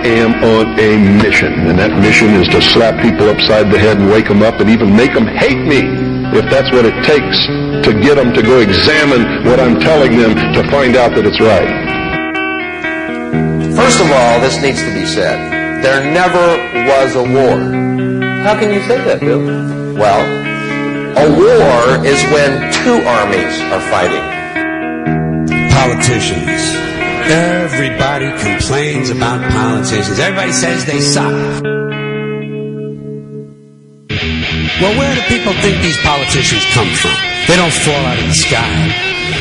am on a mission, and that mission is to slap people upside the head and wake them up and even make them hate me, if that's what it takes to get them to go examine what I'm telling them to find out that it's right. First of all, this needs to be said. There never was a war. How can you say that, Bill? Well, a war is when two armies are fighting. Politicians. Everybody complains about politicians. Everybody says they suck. Well, where do people think these politicians come from? They don't fall out of the sky.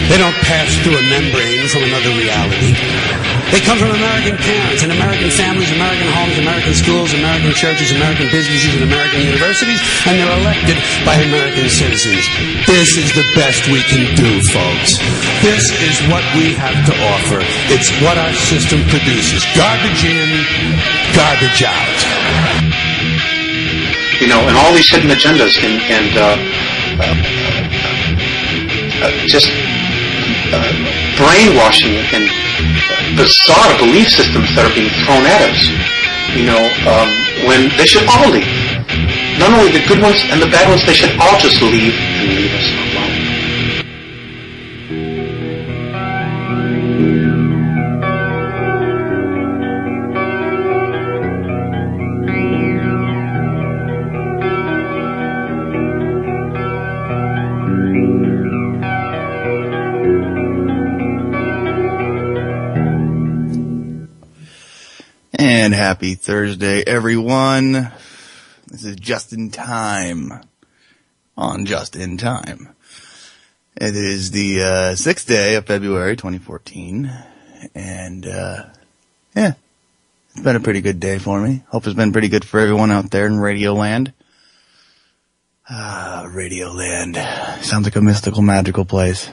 They don't pass through a membrane from another reality. They come from American parents and American families, American homes, American schools, American churches, American businesses, and American universities, and they're elected by American citizens. This is the best we can do, folks. This is what we have to offer. It's what our system produces. Garbage in, garbage out. You know, and all these hidden agendas and just brainwashing and bizarre belief systems that are being thrown at us, you know, when they should all leave. Not only the good ones and the bad ones, they should all just leave and leave us alone. And happy Thursday, everyone. This is Just in Time on Just in Time. It is the 6th day of February 2014. And, yeah, it's been a pretty good day for me. Hope it's been pretty good for everyone out there in Radio Land. Radio Land. Sounds like a mystical, magical place.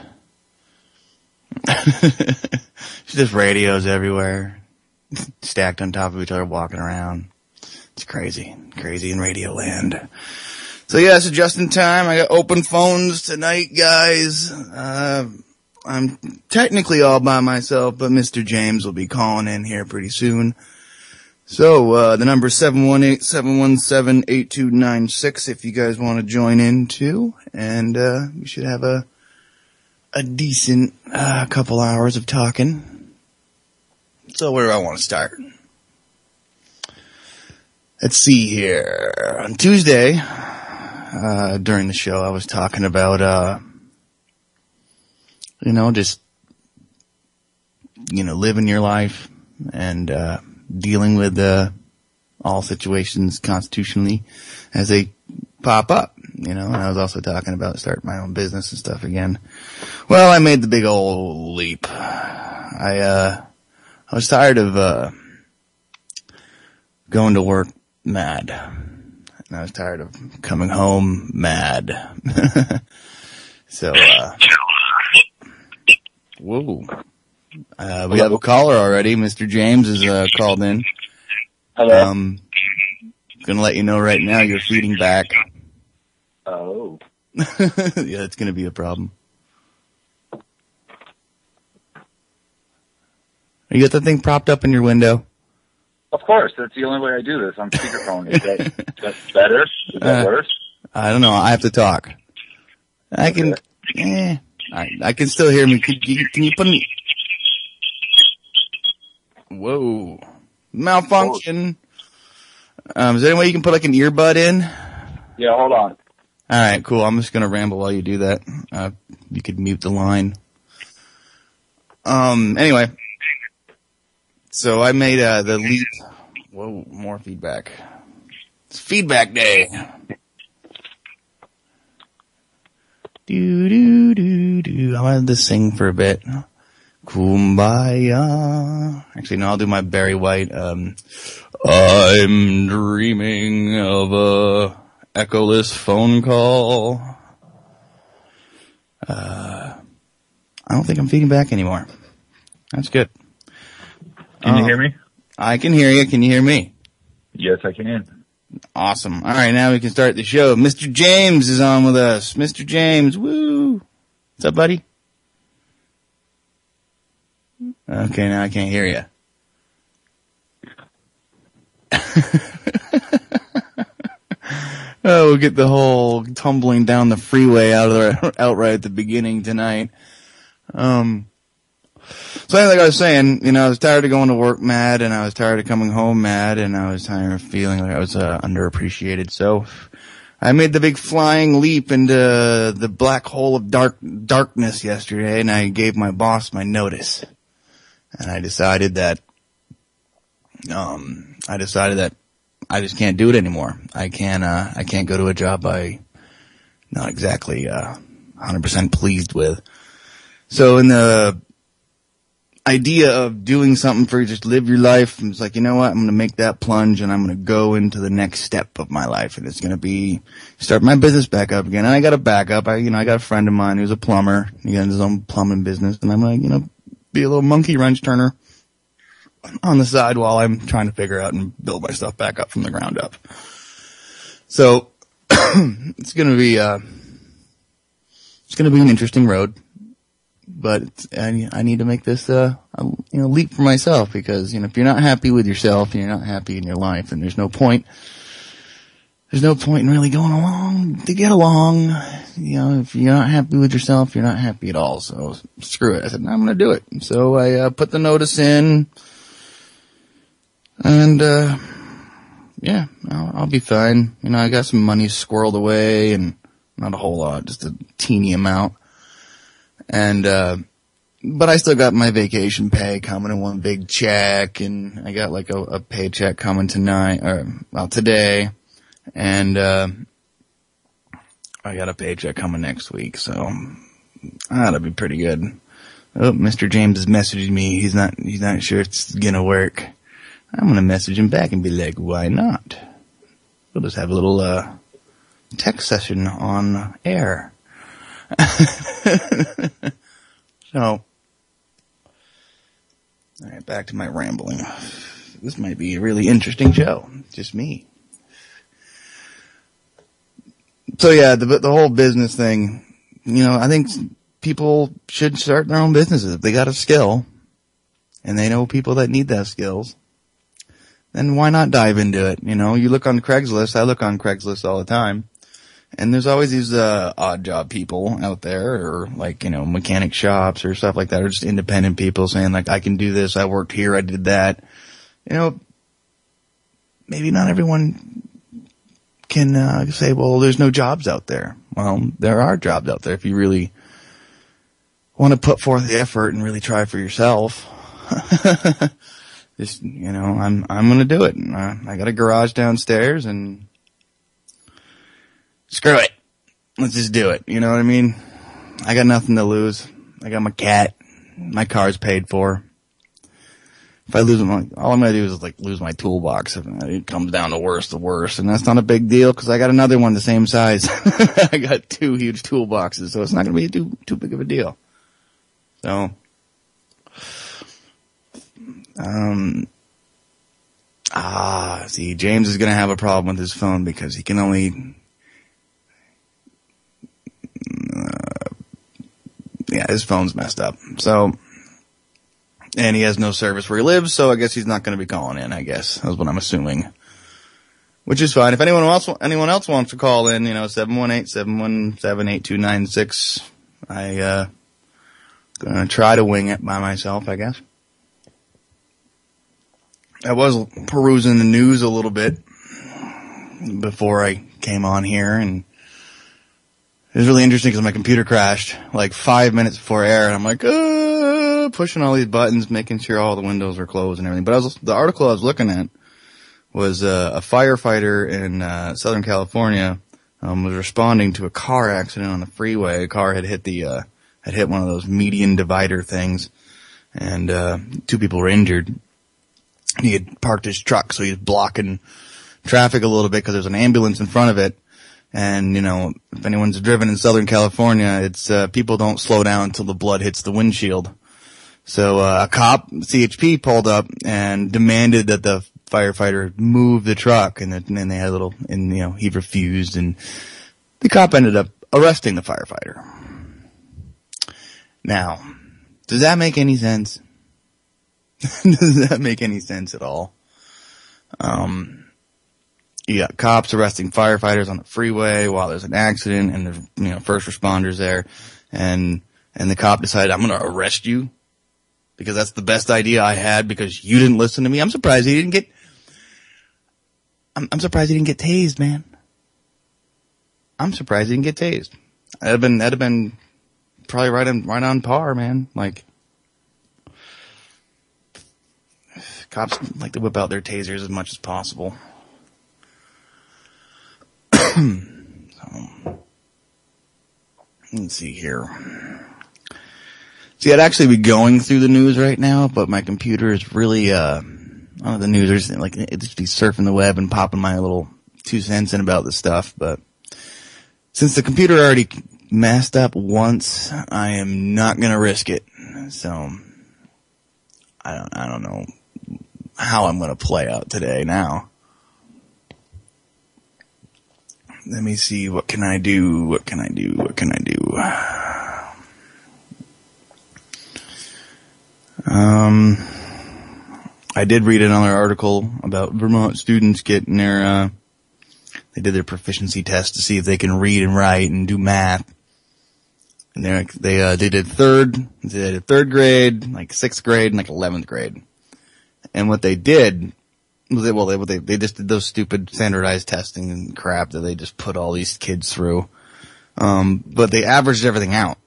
It's just radios everywhere. Stacked on top of each other, walking around. It's crazy in Radio Land. So yeah, so just in time. I got open phones tonight, guys. I'm technically all by myself, but Mr. James will be calling in here pretty soon. So, the number is 718-717-8296 if you guys want to join in too. And, we should have a decent, couple hours of talking. So where do I want to start? Let's see here. On Tuesday, during the show, I was talking about, just, living your life and, dealing with, all situations constitutionally as they pop up, and I was also talking about starting my own business and stuff again. Well, I made the big old leap. I was tired of, going to work mad. And I was tired of coming home mad. So, whoa. We have a caller already. Mr. James is, called in. Hello. Gonna let you know right now you're feeding back. Oh. Yeah, it's gonna be a problem. You got the thing propped up in your window? Of course, that's the only way I do this. On speakerphone. Is that better? Is that worse? I don't know. I have to talk. I can, I can still hear me. Can you put me? Whoa. Malfunction. Is there any way you can put like an earbud in? Yeah, hold on. Alright, cool. I'm just gonna ramble while you do that. You could mute the line. Anyway. So I made, the leap. Whoa, more feedback. It's feedback day. I wanted to sing for a bit. Kumbaya. Actually, no, I'll do my Barry White. I'm dreaming of a echoless phone call. I don't think I'm feeding back anymore. That's good. Can you hear me? I can hear you. Can you hear me? Yes, I can. Awesome. All right, now we can start the show. Mr. James is on with us. Mr. James, woo! What's up, buddy? Okay, now I can't hear you. Oh, we'll get the whole tumbling down the freeway out right at the beginning tonight. So like I was saying, I was tired of going to work mad, and I was tired of coming home mad, and I was tired of feeling like I was underappreciated. So I made the big flying leap into the black hole of darkness yesterday, and I gave my boss my notice. And I decided that I just can't do it anymore. I can't go to a job I'm not exactly 100% pleased with. So in the idea of doing something for just live your life, it's like, you know what, I'm going to make that plunge, and I'm going to go into the next step of my life, and it's going to be start my business back up again. And I got a backup. I got a friend of mine who's a plumber. He got his own plumbing business, and I'm going to, be a little monkey wrench turner on the side while I'm trying to figure out and build my stuff back up from the ground up. So it's going to be an interesting road, but I need to make this a leap for myself, because if you're not happy with yourself and you're not happy in your life, then there's no point in really going along to get along. If you're not happy with yourself, you're not happy at all. So screw it. I said, I'm going to do it. So I put the notice in, and I'll be fine. I got some money squirreled away, and not a whole lot, just a teeny amount. And but I still got my vacation pay coming in one big check, and I got like a paycheck coming today. And I got a paycheck coming next week, so that'll be pretty good. Oh, Mr. James is messaging me. He's not sure it's gonna work. I'm gonna message him back and be like, why not? We'll just have a little text session on air. So, all right, back to my rambling. This might be a really interesting show. Just me. So yeah, the whole business thing, I think people should start their own businesses. If they got a skill, and they know people that need those skills, then why not dive into it? You look on Craigslist. I look on Craigslist all the time, and there's always these odd job people out there, or like, mechanic shops or stuff like that, or just independent people saying like, I can do this, I worked here, I did that. Maybe not everyone can say, well, there's no jobs out there. Well, there are jobs out there if you really want to put forth the effort and really try for yourself. Just, I'm going to do it. And, I got a garage downstairs, and screw it. Let's just do it. You know what I mean? I got nothing to lose. I got my cat. My car's paid for. If I lose them, all I'm going to do is lose my toolbox. It comes down to worst. And that's not a big deal, because I got another one the same size. I got 2 huge toolboxes, so it's not going to be too big of a deal. So, see, James is going to have a problem with his phone, because he can only, his phone's messed up. So, and he has no service where he lives, so I guess he's not going to be calling in, I guess. That's what I'm assuming. Which is fine. If anyone else wants to call in, 718-717-8296. Gonna try to wing it by myself, I guess. I was perusing the news a little bit before I came on here, and it was really interesting because my computer crashed like 5 minutes before air, and I'm like, pushing all these buttons, making sure all the windows were closed and everything. But the article I was looking at was a firefighter in Southern California was responding to a car accident on the freeway. A car had hit one of those median divider things, and 2 people were injured. He had parked his truck, so he was blocking traffic a little bit because there's an ambulance in front of it. And, if anyone's driven in Southern California, it's people don't slow down until the blood hits the windshield. So a cop, CHP, pulled up and demanded that the firefighter move the truck, and then they had he refused, and the cop ended up arresting the firefighter. Now, does that make any sense? Does that make any sense at all? You got cops arresting firefighters on the freeway while there's an accident and there's, first responders there. And the cop decided, I'm going to arrest you because that's the best idea I had because you didn't listen to me. I'm surprised he didn't get tased, man. I'm surprised he didn't get tased. That'd have been probably right on par, man. Like, cops like to whip out their tasers as much as possible. So, let's see here. See, I'd actually be going through the news right now, but my computer is really, the news are just, like, it just be surfing the web and popping my little 2 cents in about this stuff. But since the computer already messed up once, I am not gonna risk it. So, I don't know how I'm gonna play out today now. Let me see, what can I do? I did read another article about Vermont students getting they did their proficiency test to see if they can read and write and do math. And they did third grade, like 6th grade, and like 11th grade. And what they did they just did those stupid standardized testing and crap that they just put all these kids through. But they averaged everything out.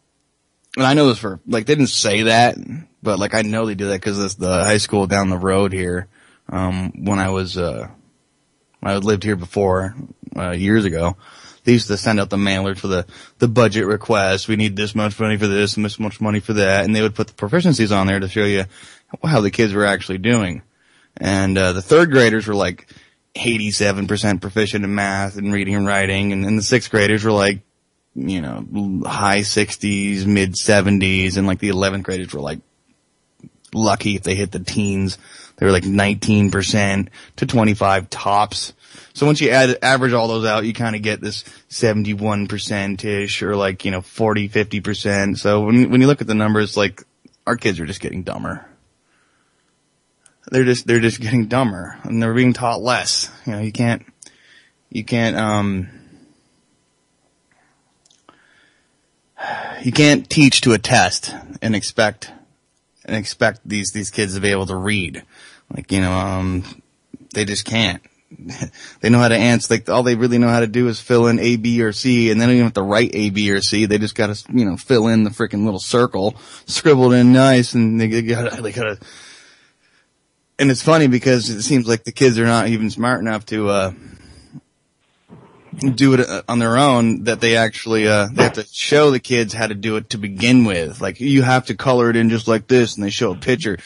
And I know this they didn't say that, but like I know they do that because the high school down the road here, when I lived here before, years ago, they used to send out the mailer for the budget request. We need this much money for this and this much money for that. And they would put the proficiencies on there to show you how the kids were actually doing. And the 3rd graders were like 87% proficient in math and reading and writing. And then the 6th graders were like, high 60s, mid 70s. And like the 11th graders were like lucky if they hit the teens. They were like 19% to 25 tops. So once you average all those out, you kind of get this 71%-ish or like, 40, 50%. So when you look at the numbers, like our kids are just getting dumber. They're just getting dumber and they're being taught less. You can't teach to a test and expect these kids to be able to read. Like, they just can't. They know how to answer, like, all they really know how to do is fill in A, B, or C, and they don't even have to write A, B, or C. They just gotta, fill in the freaking little circle, scribbled in nice, and they gotta, and it's funny because it seems like the kids are not even smart enough to, do it on their own, that they actually, they have to show the kids how to do it to begin with. Like, you have to color it in just like this, and they show a picture.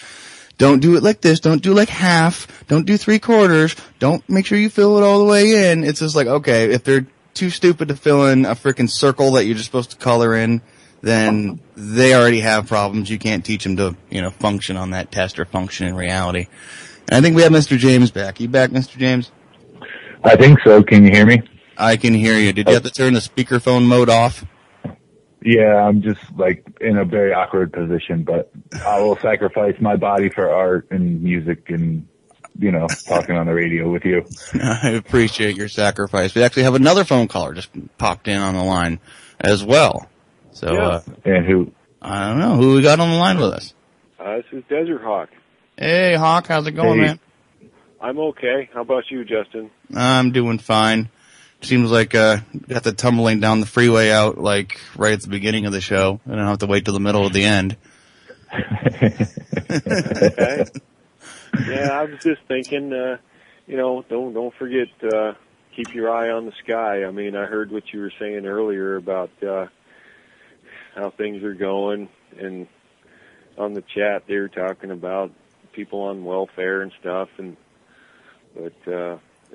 Don't do it like this. Don't do like half. Don't do 3/4. Don't make sure you fill it all the way in. It's just like, okay, if they're too stupid to fill in a freaking circle that you're just supposed to color in, then they already have problems. You can't teach them to, function on that test or function in reality. And I think we have Mr. James back. You back, Mr. James? I think so. Can you hear me? I can hear you. Did you have to turn the speakerphone mode off? Yeah, I'm just in a very awkward position, but I will sacrifice my body for art and music and, talking on the radio with you. I appreciate your sacrifice. We actually have another phone caller just popped in on the line as well. So, yeah. And who? I don't know. Who we got on the line with us? This is Desert Hawk. Hey, Hawk. How's it going, man? I'm okay. How about you, Justyn? I'm doing fine. Seems like got the tumbling down the freeway out like right at the beginning of the show. I don't have to wait till the middle of the end. Okay. Yeah, I was just thinking, don't forget keep your eye on the sky. I mean, I heard what you were saying earlier about how things are going, and on the chat they were talking about people on welfare and stuff, but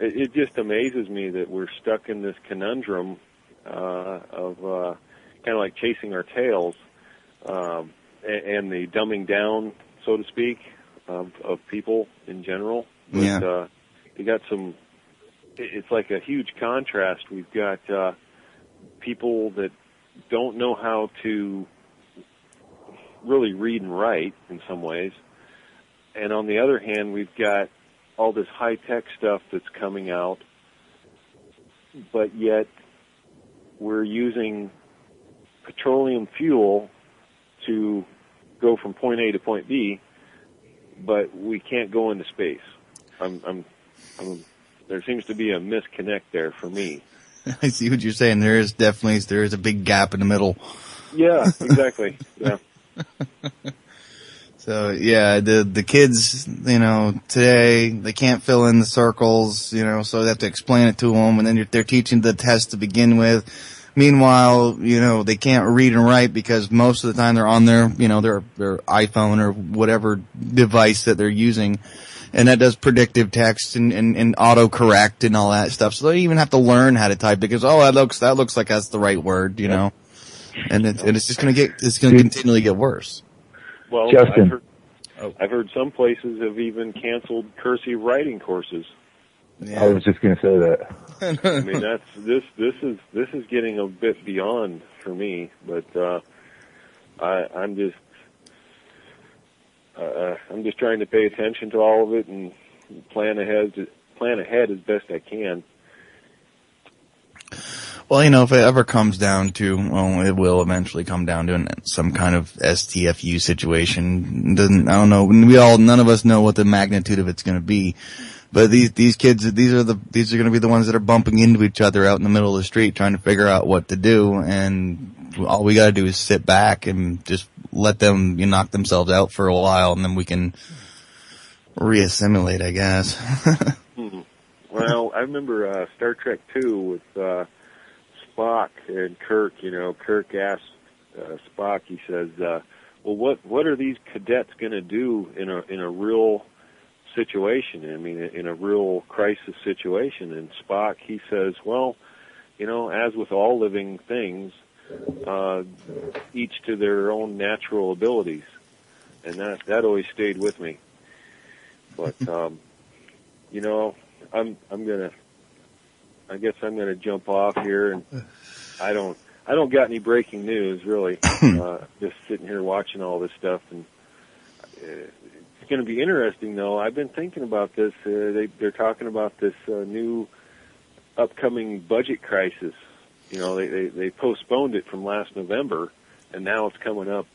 it just amazes me that we're stuck in this conundrum of kind of like chasing our tails, and the dumbing down, so to speak, of people in general. But, yeah. You got it's like a huge contrast. We've got people that don't know how to really read and write in some ways. And on the other hand, we've got all this high-tech stuff that's coming out, but yet we're using petroleum fuel to go from point A to point B, but we can't go into space. There seems to be a misconnect there for me. I see what you're saying. There is a big gap in the middle. Yeah, exactly. Yeah. So yeah, the kids, today they can't fill in the circles, so they have to explain it to them, and then they're teaching the test to begin with. Meanwhile, they can't read and write because most of the time they're on their iPhone or whatever device that they're using. And that does predictive text and autocorrect and all that stuff. So they even have to learn how to type because, that looks like that's the right word, And it's just going to continually get worse. Well, Justyn. I've heard some places have even canceled cursive writing courses. Yeah. I was just going to say that. I mean, this is getting a bit beyond for me, but I'm just trying to pay attention to all of it and plan ahead as best I can. Well, if it ever comes down to, it will eventually come down to some kind of STFU situation. I don't know. None of us know what the magnitude of it's going to be. But these kids, these are going to be the ones that are bumping into each other out in the middle of the street trying to figure out what to do. And all we got to do is sit back and just let them knock themselves out for a while, and then we can reassimilate, I guess. Well, I remember Star Trek II with Spock and Kirk. Kirk asked Spock. He says, "Well, what are these cadets going to do in a real situation? I mean, in a real crisis situation?" And Spock, he says, "Well, as with all living things, each to their own natural abilities," and that always stayed with me. But I guess I'm gonna jump off here, and I don't got any breaking news really. Just sitting here watching all this stuff, and it's going to be interesting though. I've been thinking about this. They're talking about this new upcoming budget crisis. They postponed it from last November, and now it's coming up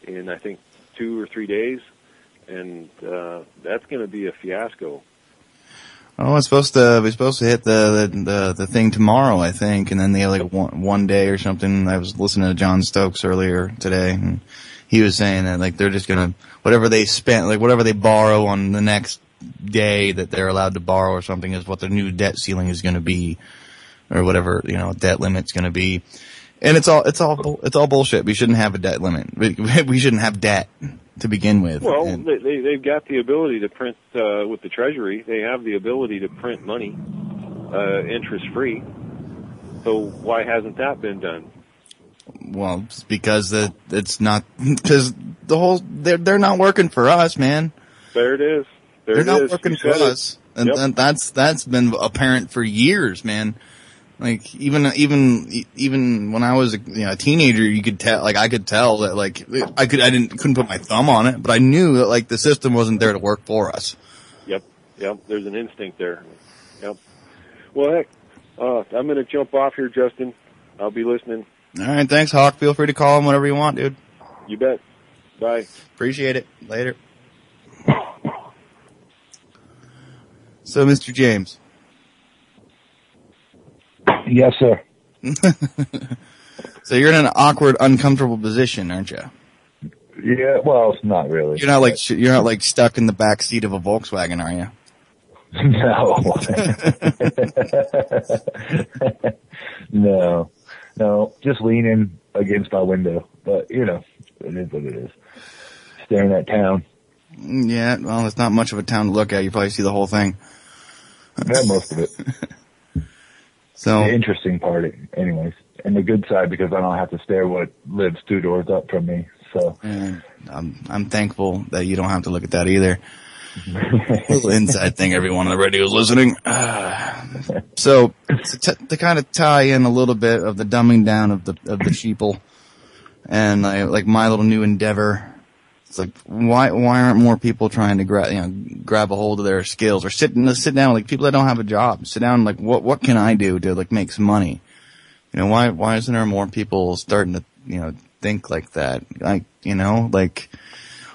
in, I think, 2 or 3 days, and that's going to be a fiasco. Oh, we're supposed to hit the thing tomorrow, I think, and then they have like one day or something. I was listening to John Stokes earlier today, and he was saying that like they're just gonna whatever they spent, like whatever they borrow on the next day that they're allowed to borrow or something is what the new debt ceiling is going to be, or whatever debt limit's going to be. And it's all bullshit. We shouldn't have a debt limit. We shouldn't have debt to begin with. Well, they've got the ability to print with the Treasury. They have the ability to print money interest free. So why hasn't that been done? Well, it's because it's not, because they're not working for us, man. There it is. They're not working for us, and Yep. that's been apparent for years, man. Like even when I was a teenager, you could tell, like I could tell that like I couldn't put my thumb on it, but I knew that like the system wasn't there to work for us. Yep. There's an instinct there. Yep. Well, heck, I'm going to jump off here, Justyn. I'll be listening. All right, thanks, Hawk. Feel free to call him whenever you want, dude. You bet. Bye. Appreciate it. Later. So, Mr. James. Yes, sir. So you're in an awkward, uncomfortable position, aren't you? Yeah, well, it's not really. You're not like stuck in the back seat of a Volkswagen, are you? No. No, just leaning against my window. But, it is what it is. Staring at town. Yeah, well, it's not much of a town to look at. You probably see the whole thing. Yeah, most of it. So the interesting part, anyways. And the good side, because I don't have to stare what lives 2 doors up from me. So I'm thankful that you don't have to look at that either. Little inside thing, everyone on the radio is listening. So to kind of tie in a little bit of the dumbing down of the sheeple, and like my little new endeavor It's like, why aren't more people trying to grab a hold of their skills or sit down, like people that don't have a job, sit down, like, what can I do to like make some money? Why isn't there more people starting to, think like that? Like, like,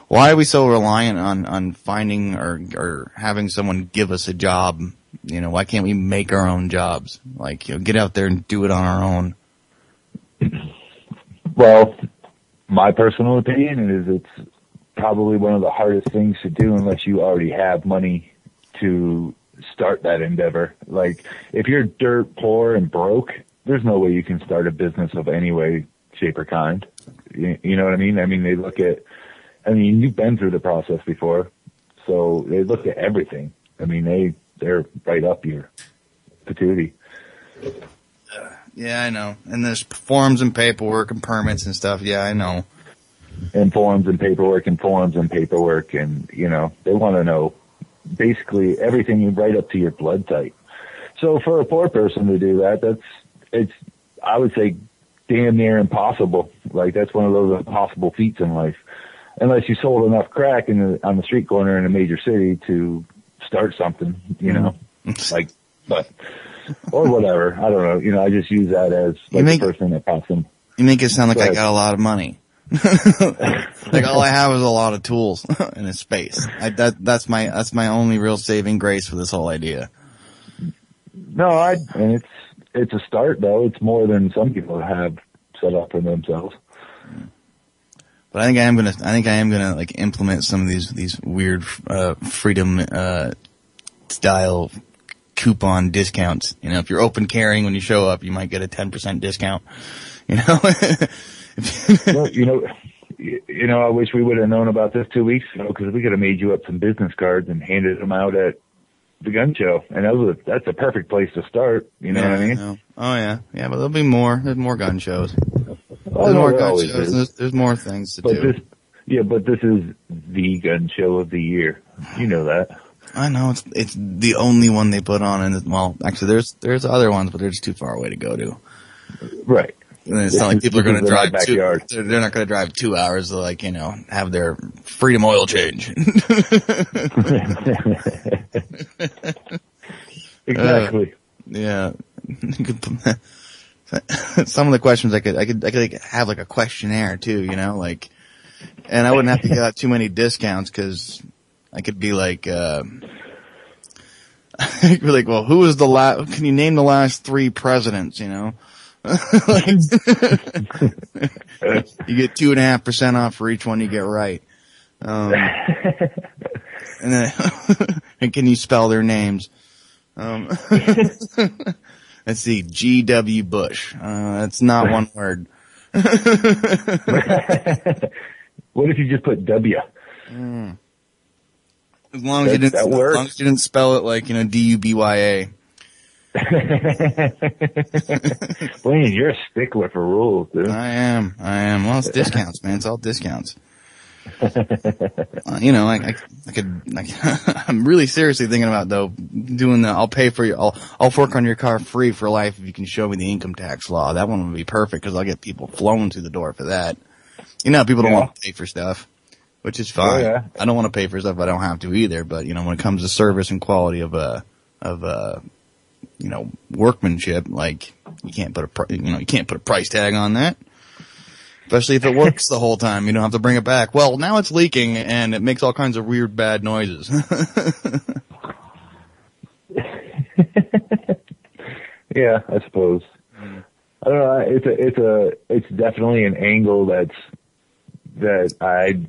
why are we so reliant on finding or having someone give us a job? Why can't we make our own jobs? Like, get out there and do it on our own. Well, my personal opinion is it's probably one of the hardest things to do unless you already have money to start that endeavor. Like, if you're dirt poor and broke, there's no way you can start a business of any way, shape, or kind. You know what I mean? I mean, you've been through the process before, so they look at everything. I mean, they're right up your patootie. Yeah, I know. And there's forms and paperwork and permits and stuff. Yeah, I know. And forms and paperwork and forms and paperwork, and they want to know basically everything right up to your blood type. So for a poor person to do that, it's I would say damn near impossible. Like, that's one of those impossible feats in life, unless you sold enough crack on the street corner in a major city to start something, or whatever. I don't know. I just use that as the first thing that pops in. You make it sound like I got a lot of money. Like, all I have is a lot of tools in a space. That's my only real saving grace for this whole idea. No, and it's a start though. It's more than some people have set up for themselves. But I think I am gonna like implement some of these weird freedom style coupon discounts. If you're open carrying when you show up, you might get a 10% discount. Well, I wish we would have known about this 2 weeks ago, because we could have made you up some business cards and handed them out at the gun show, and that's a perfect place to start. You know what I mean? Oh yeah, but there'll be more. There's more gun shows. There's more gun shows. There's more things to do. But this is the gun show of the year. You know that. I know, it's the only one they put on, and well, actually, there's other ones, but they're just too far away to go to. Right. And it's not like people are going to drive they're not going to drive 2 hours to have their freedom oil change. Exactly. Yeah. Some of the questions I could like have like a questionnaire too, and I wouldn't have to get out too many discounts, because I could be like, well, who was the last? Can you name the last 3 presidents? Like, you get 2.5% off for each one you get right. And then, and can you spell their names? Let's see, G.W. Bush. That's not one word. What if you just put W? As long as you didn't spell it like, D-U-B-Y-A. Blaine, you're a stickler for rules, dude. I am. Well, it's discounts, man. It's all discounts. I'm really seriously thinking about, though, doing I'll work on your car free for life if you can show me the income tax law. That one would be perfect, because I'll get people flowing through the door for that. People don't want to pay for stuff, which is fine. Oh, yeah. I don't want to pay for stuff I don't have to either, but, when it comes to service and quality of workmanship, like, you can't put a price tag on that. Especially if it works the whole time. You don't have to bring it back. Well, now it's leaking and it makes all kinds of weird, bad noises. Yeah, I suppose. I don't know. It's definitely an angle that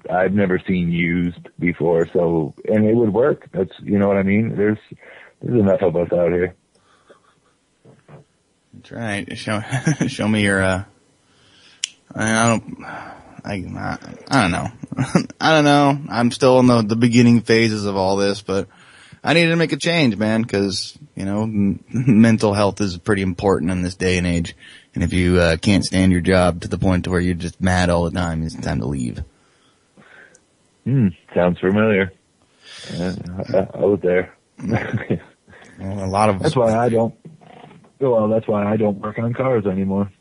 I've never seen used before. So, and it would work. That's, you know what I mean? There's enough of us out here. That's right. Show me your, I don't know. I don't know. I'm still in the beginning phases of all this, but I need to make a change, man, because, mental health is pretty important in this day and age. And if you can't stand your job to the point to where you're just mad all the time, it's time to leave. Sounds familiar. I was there. Well, that's why I don't work on cars anymore.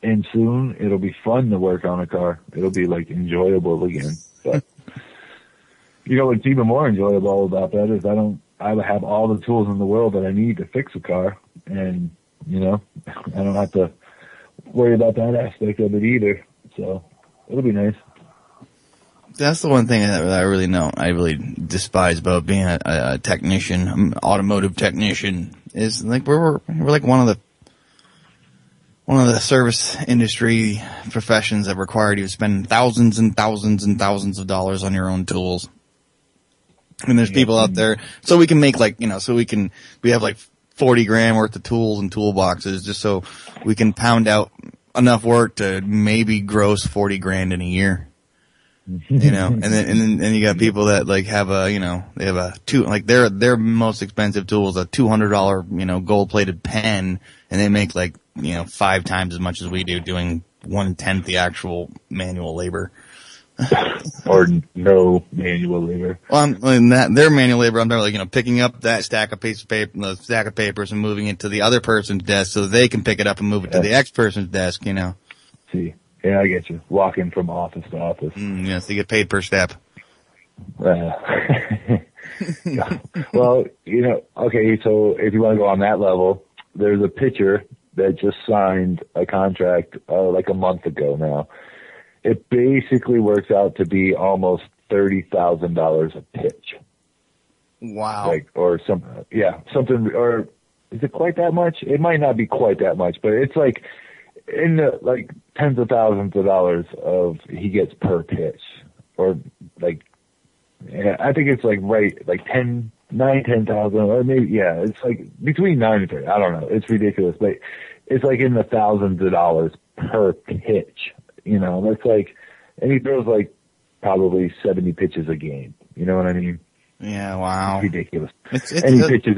And soon it'll be fun to work on a car. It'll be like enjoyable again. But you know what's even more enjoyable about that is I have all the tools in the world that I need to fix a car, and you know, I don't have to worry about that aspect of it either. So it'll be nice. That's the one thing that I really despise about being a technician, automotive technician, is like we're like one of the service industry professions that require you to spend thousands and thousands and thousands of dollars on your own tools. And there's people out there, so we can make we have like 40 grand worth of tools and toolboxes just so we can pound out enough work to maybe gross 40 grand in a year. You know, and then you got people that like have their most expensive tool is a $200, gold plated pen, and they make 5 times as much as we do doing 1/10 the actual manual labor. Or no manual labor. Well, their manual labor, I'm talking picking up that stack of papers and moving it to the other person's desk so they can pick it up and move it to the next person's desk, See, yeah, I get you. Walking from office to office. Yes, you get paid per step. Well, okay, so if you want to go on that level, there's a pitcher that just signed a contract like a month ago now. It basically works out to be almost $30,000 a pitch. Wow. Something, or is it quite that much? It might not be quite that much, but it's like in the tens of thousands of dollars he gets per pitch, or I think it's 10,000, or maybe, it's between 9 and 30. I don't know. It's ridiculous, but it's in the thousands of dollars per pitch. That's and he throws probably 70 pitches a game. You know what I mean? Yeah, wow. It's ridiculous. And he pitches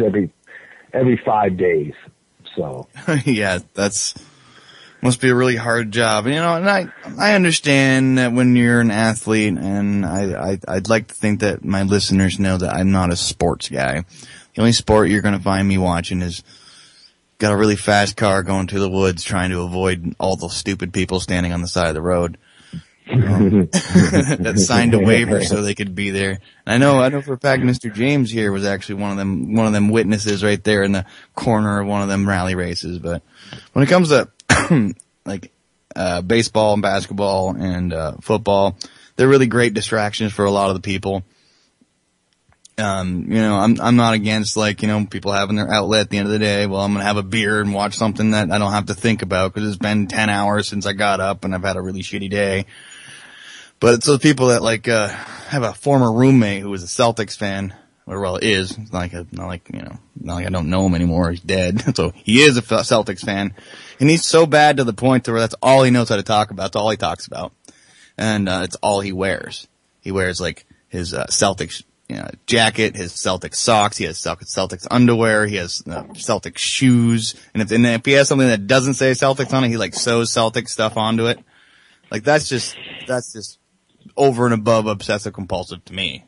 every 5 days. So. Yeah, must be a really hard job. And I understand that when you're an athlete, and I'd like to think that my listeners know that I'm not a sports guy. The only sport you're going to find me watching is got a really fast car going through the woods trying to avoid all the stupid people standing on the side of the road that signed a waiver so they could be there. And I know for a fact Mr. James here was actually one of them witnesses right there in the corner of one of them rally races. But when it comes to baseball and basketball and football, they're really great distractions for a lot of the people. I'm not against people having their outlet at the end of the day. Well, I'm going to have a beer and watch something that I don't have to think about because it's been 10 hours since I got up and I've had a really shitty day. But it's those people that have a former roommate who was a Celtics fan, or is. It's not like I don't know him anymore. He's dead. So he is a Celtics fan, and he's so bad to the point to where that's all he knows how to talk about. That's all he talks about. And, it's all he wears. He wears his, Celtics, jacket, his Celtics socks, he has Celtics underwear, he has Celtics shoes, and if he has something that doesn't say Celtics on it, he sews Celtics stuff onto it. That's just over and above obsessive compulsive to me.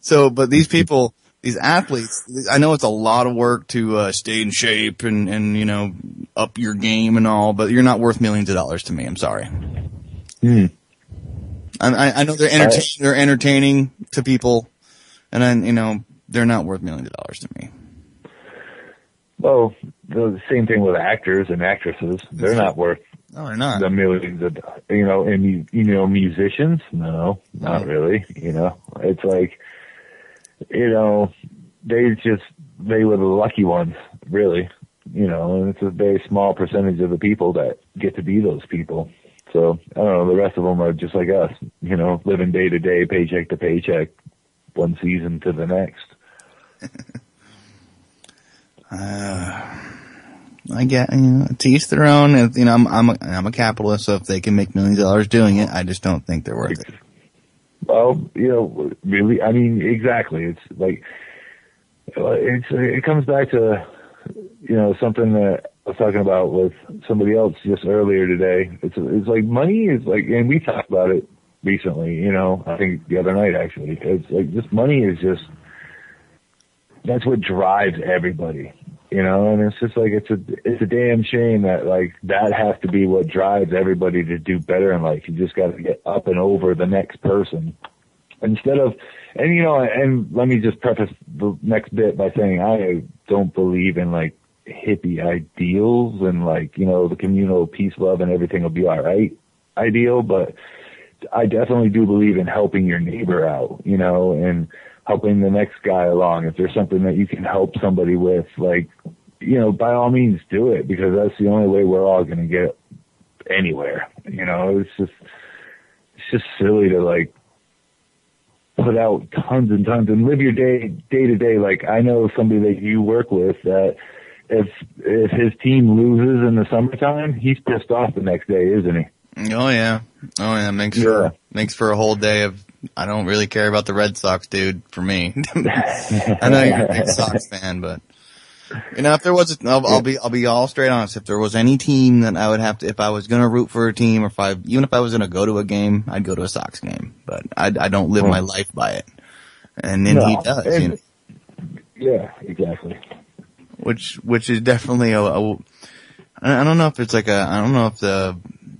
So, but these people, these athletes, I know it's a lot of work to stay in shape and up your game and all, but you're not worth millions of dollars to me. I'm sorry. I know they're entertaining to people, and then they're not worth millions of dollars to me. Well, the same thing with actors and actresses. They're not worth. No, they're not. The millions of, and musicians. No, not really. It's they were the lucky ones, really. And it's a very small percentage of the people that get to be those people. So, I don't know, the rest of them are just like us, living day to day, paycheck to paycheck, one season to the next. I get, to each their own. I'm a capitalist, so if they can make millions of dollars doing it, I just don't think they're worth it. Well, really, I mean, exactly. It's it comes back to, something that I was talking about with somebody else just earlier today. It's money is and we talked about it recently, I think the other night actually. It's just money is just, that's what drives everybody. you know, and it's just like, it's a damn shame that like that has to be what drives everybody to do better in life. You just got to get up and over the next person instead of, and you know, and let me just preface the next bit by saying I don't believe in like hippie ideals and like, you know, the communal peace, love, and everything will be all right ideal, but I definitely do believe in helping your neighbor out, you know, and helping the next guy along. If there's something that you can help somebody with, like, you know, by all means do it, because that's the only way we're all going to get anywhere. You know, it's just silly to like put out tons and tons and live your day to day. Like I know somebody that you work with that if his team loses in the summertime, he's pissed off the next day, isn't he? Oh yeah. Makes for a whole day of, I don't really care about the Red Sox, dude, for me. I know you're a big Sox fan, but you know, if there was, I'll be all straight honest. If there was any team that I would have to, if I was going to root for a team, or even if I was going to go to a game, I'd go to a Sox game, but I don't live my life by it. And then he does. And, you know? Yeah, exactly. Which is definitely I don't know if it's like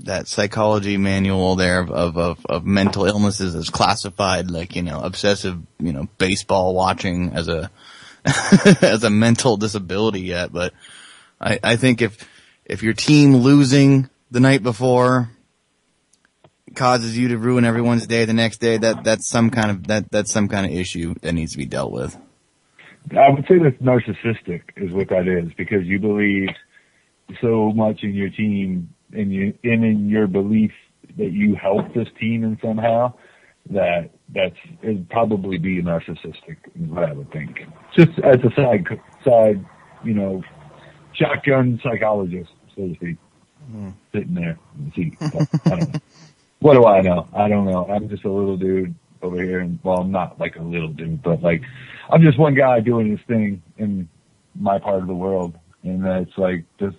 that psychology manual there of mental illnesses is classified like, you know, obsessive, you know, baseball watching as a as a mental disability yet, but I think if your team losing the night before causes you to ruin everyone's day the next day, that's some kind of issue that needs to be dealt with. I would say that's narcissistic is what that is, because you believe so much in your team and in your belief that you help this team in somehow it'd probably be narcissistic is what I would think. Just as a side, you know, shotgun psychologist, so to speak, sitting there in the seat. I don't know. What do I know? I don't know. I'm just a little dude over here, and well, I'm not like a little dude, but like I'm just one guy doing this thing in my part of the world, and that's like just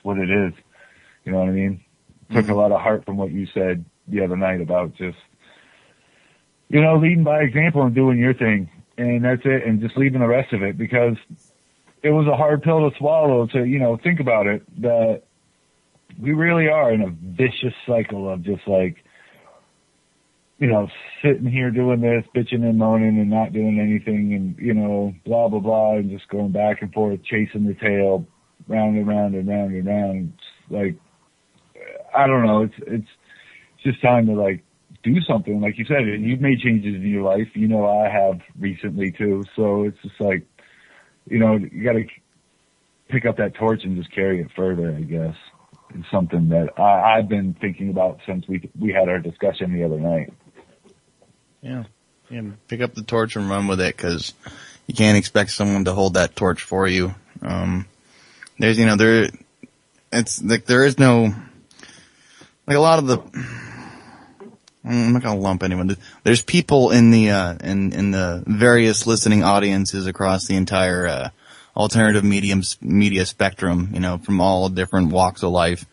what it is. You know what I mean? Took a lot of heart from what you said the other night about just, you know, leading by example and doing your thing, and that's it, and just leaving the rest of it, because it was a hard pill to swallow to, you know, think about it, that we really are in a vicious cycle of just like, you know, sitting here doing this, bitching and moaning and not doing anything, and, you know, blah, blah, blah, and just going back and forth, chasing the tail, round and round and round and round. It's like, I don't know, it's just time to like do something, like you said, and you've made changes in your life. You know, I have recently too. So it's just like, you know, you got to pick up that torch and just carry it further, I guess. It's something that I've been thinking about since we had our discussion the other night. Yeah. Pick up the torch and run with it, because you can't expect someone to hold that torch for you. There's, you know, it's like there is no, like a lot of the, I'm not gonna lump anyone. There's people in the in the various listening audiences across the entire alternative media spectrum, you know, from all different walks of life,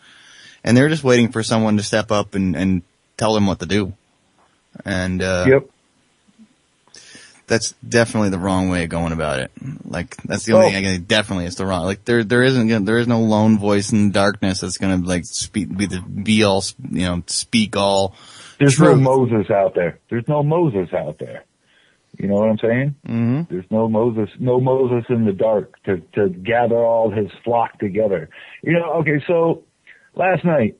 and they're just waiting for someone to step up and tell them what to do. And yep, that's definitely the wrong way of going about it. Like that's the only thing I can, definitely it's the wrong. Like there is no lone voice in darkness that's gonna like be all, you know, speak all. There's truth. no Moses out there. There's no Moses out there. You know what I'm saying? Mm-hmm. There's no Moses in the dark to gather all his flock together. You know, okay, so last night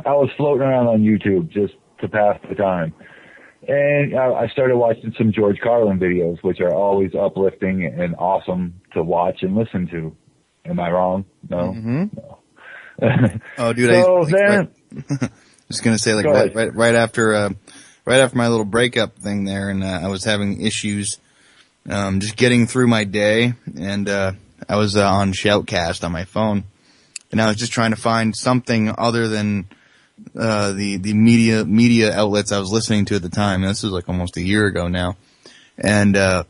I was floating around on YouTube just to pass the time. And I started watching some George Carlin videos, which are always uplifting and awesome to watch and listen to. Am I wrong? No. Mm-hmm. No. Oh, dude, so then, just gonna say, like, right after my little breakup thing there, and I was having issues just getting through my day, and I was on Shoutcast on my phone, and I was just trying to find something other than the media outlets I was listening to at the time. And this was like almost a year ago now, and I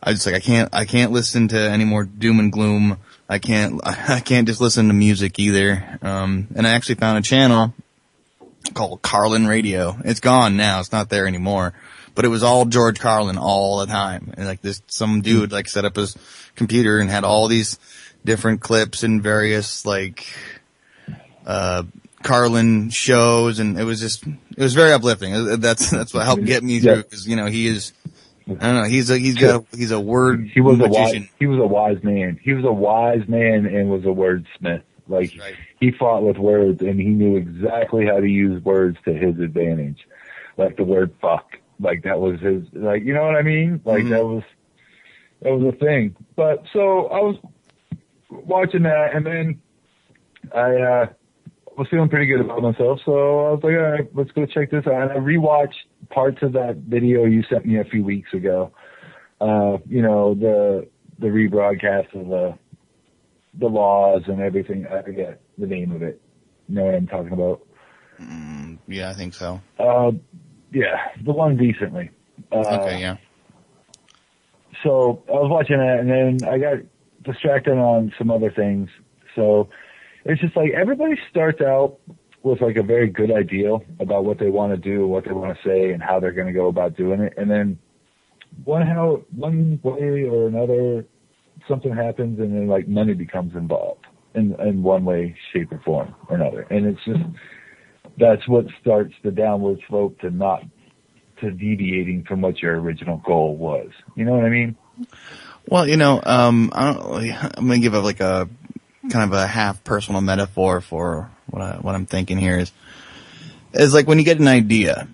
was like, I can't listen to any more doom and gloom. I can't just listen to music either. And I actually found a channel called Carlin Radio. It's gone now. It's not there anymore. But it was all George Carlin all the time. And like some dude like set up his computer and had all these different clips in various like Carlin shows, and it was very uplifting. That's what helped get me through, because he is, I don't know, he's a word magician. He was a wise man. He was a wise man and was a wordsmith. Like, right. He fought with words, and he knew exactly how to use words to his advantage. Like the word fuck. Like, that was his, like, you know what I mean? Like, that was a thing. But, so, I was watching that, and then I was feeling pretty good about myself, so I was like, all right, let's go check this out. And I rewatched parts of that video you sent me a few weeks ago. The rebroadcast of the laws and everything. I forget the name of it. You know what I'm talking about? Yeah, I think so. Yeah, the one decently. Okay, yeah. So I was watching that, and then I got distracted on some other things. So it's just like everybody starts out with like a very good idea about what they want to do, what they want to say, and how they're going to go about doing it. And then one way or another, something happens, and then like money becomes involved in one way, shape, or form or another. And it's just, that's what starts the downward slope to deviating from what your original goal was. You know what I mean? Well, I'm going to give like a kind of a half personal metaphor for what I'm thinking here is like when you get an idea,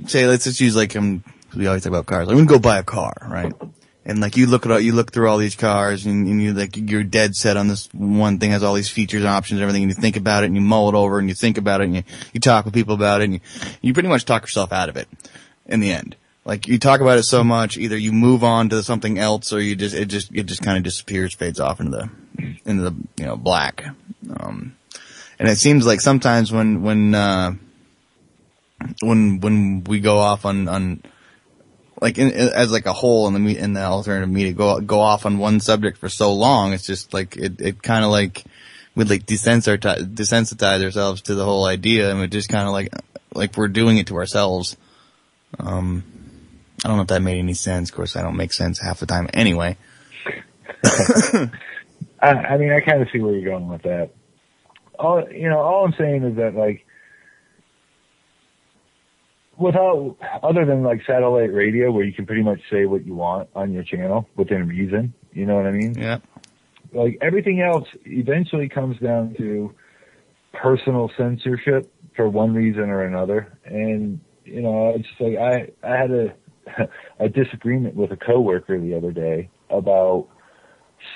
say, let's just use like, we always talk about cars. Like, we can go buy a car, right? And like you look through all these cars, and you like, you're dead set on this one thing, has all these features and options and everything, and you think about it, and you mull it over, and you think about it, and you talk with people about it, and you pretty much talk yourself out of it in the end. Like, you talk about it so much, either you move on to something else, or it just kind of disappears, fades off into the black. And it seems like sometimes when we go off on like as like a whole in the alternative media, go off on one subject for so long, it's just like it kind of like we'd like desensitize ourselves to the whole idea, and we just kind of like we're doing it to ourselves. I don't know if that made any sense. Of course, I don't make sense half the time anyway. I mean, I kind of see where you're going with that. All I'm saying is that, like, other than like satellite radio, where you can pretty much say what you want on your channel within reason, you know what I mean? Yeah. Like, everything else eventually comes down to personal censorship for one reason or another. And, it's just like, I had a disagreement with a coworker the other day about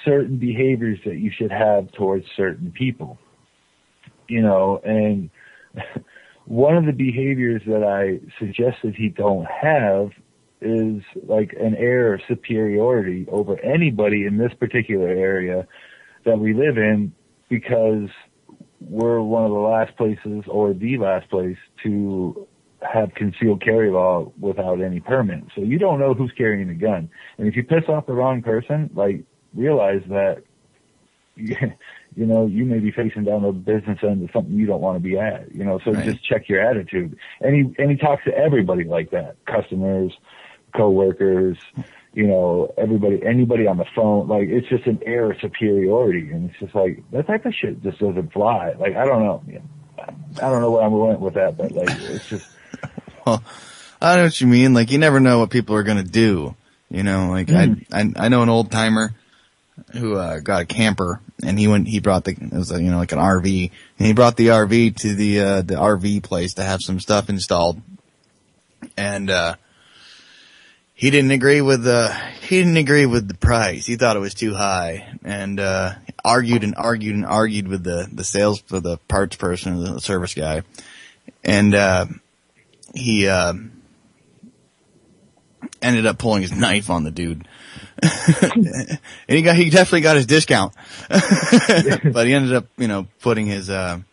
certain behaviors that you should have towards certain people, and one of the behaviors that I suggested he don't have is like an air of superiority over anybody in this particular area that we live in, because we're one of the last places, or the last place, to have concealed carry law without any permit. So you don't know who's carrying a gun. And if you piss off the wrong person, like, realize that, you may be facing down the business end of something you don't want to be at, so right. Just check your attitude. And he talks to everybody like that, customers, coworkers, anybody on the phone. Like, it's just an air of superiority. And it's just like, that type of shit just doesn't fly. Like, I don't know. I don't know where I'm going with that, but like, it's just. Well, I know what you mean. Like, you never know what people are going to do. Like I know an old timer who got a camper, and he brought it was like an RV, and he brought the RV to the RV place to have some stuff installed, and he didn't agree with the price. He thought it was too high, and argued with the sales for the parts person, the service guy, and he ended up pulling his knife on the dude. And he definitely got his discount. But he ended up, putting his, getting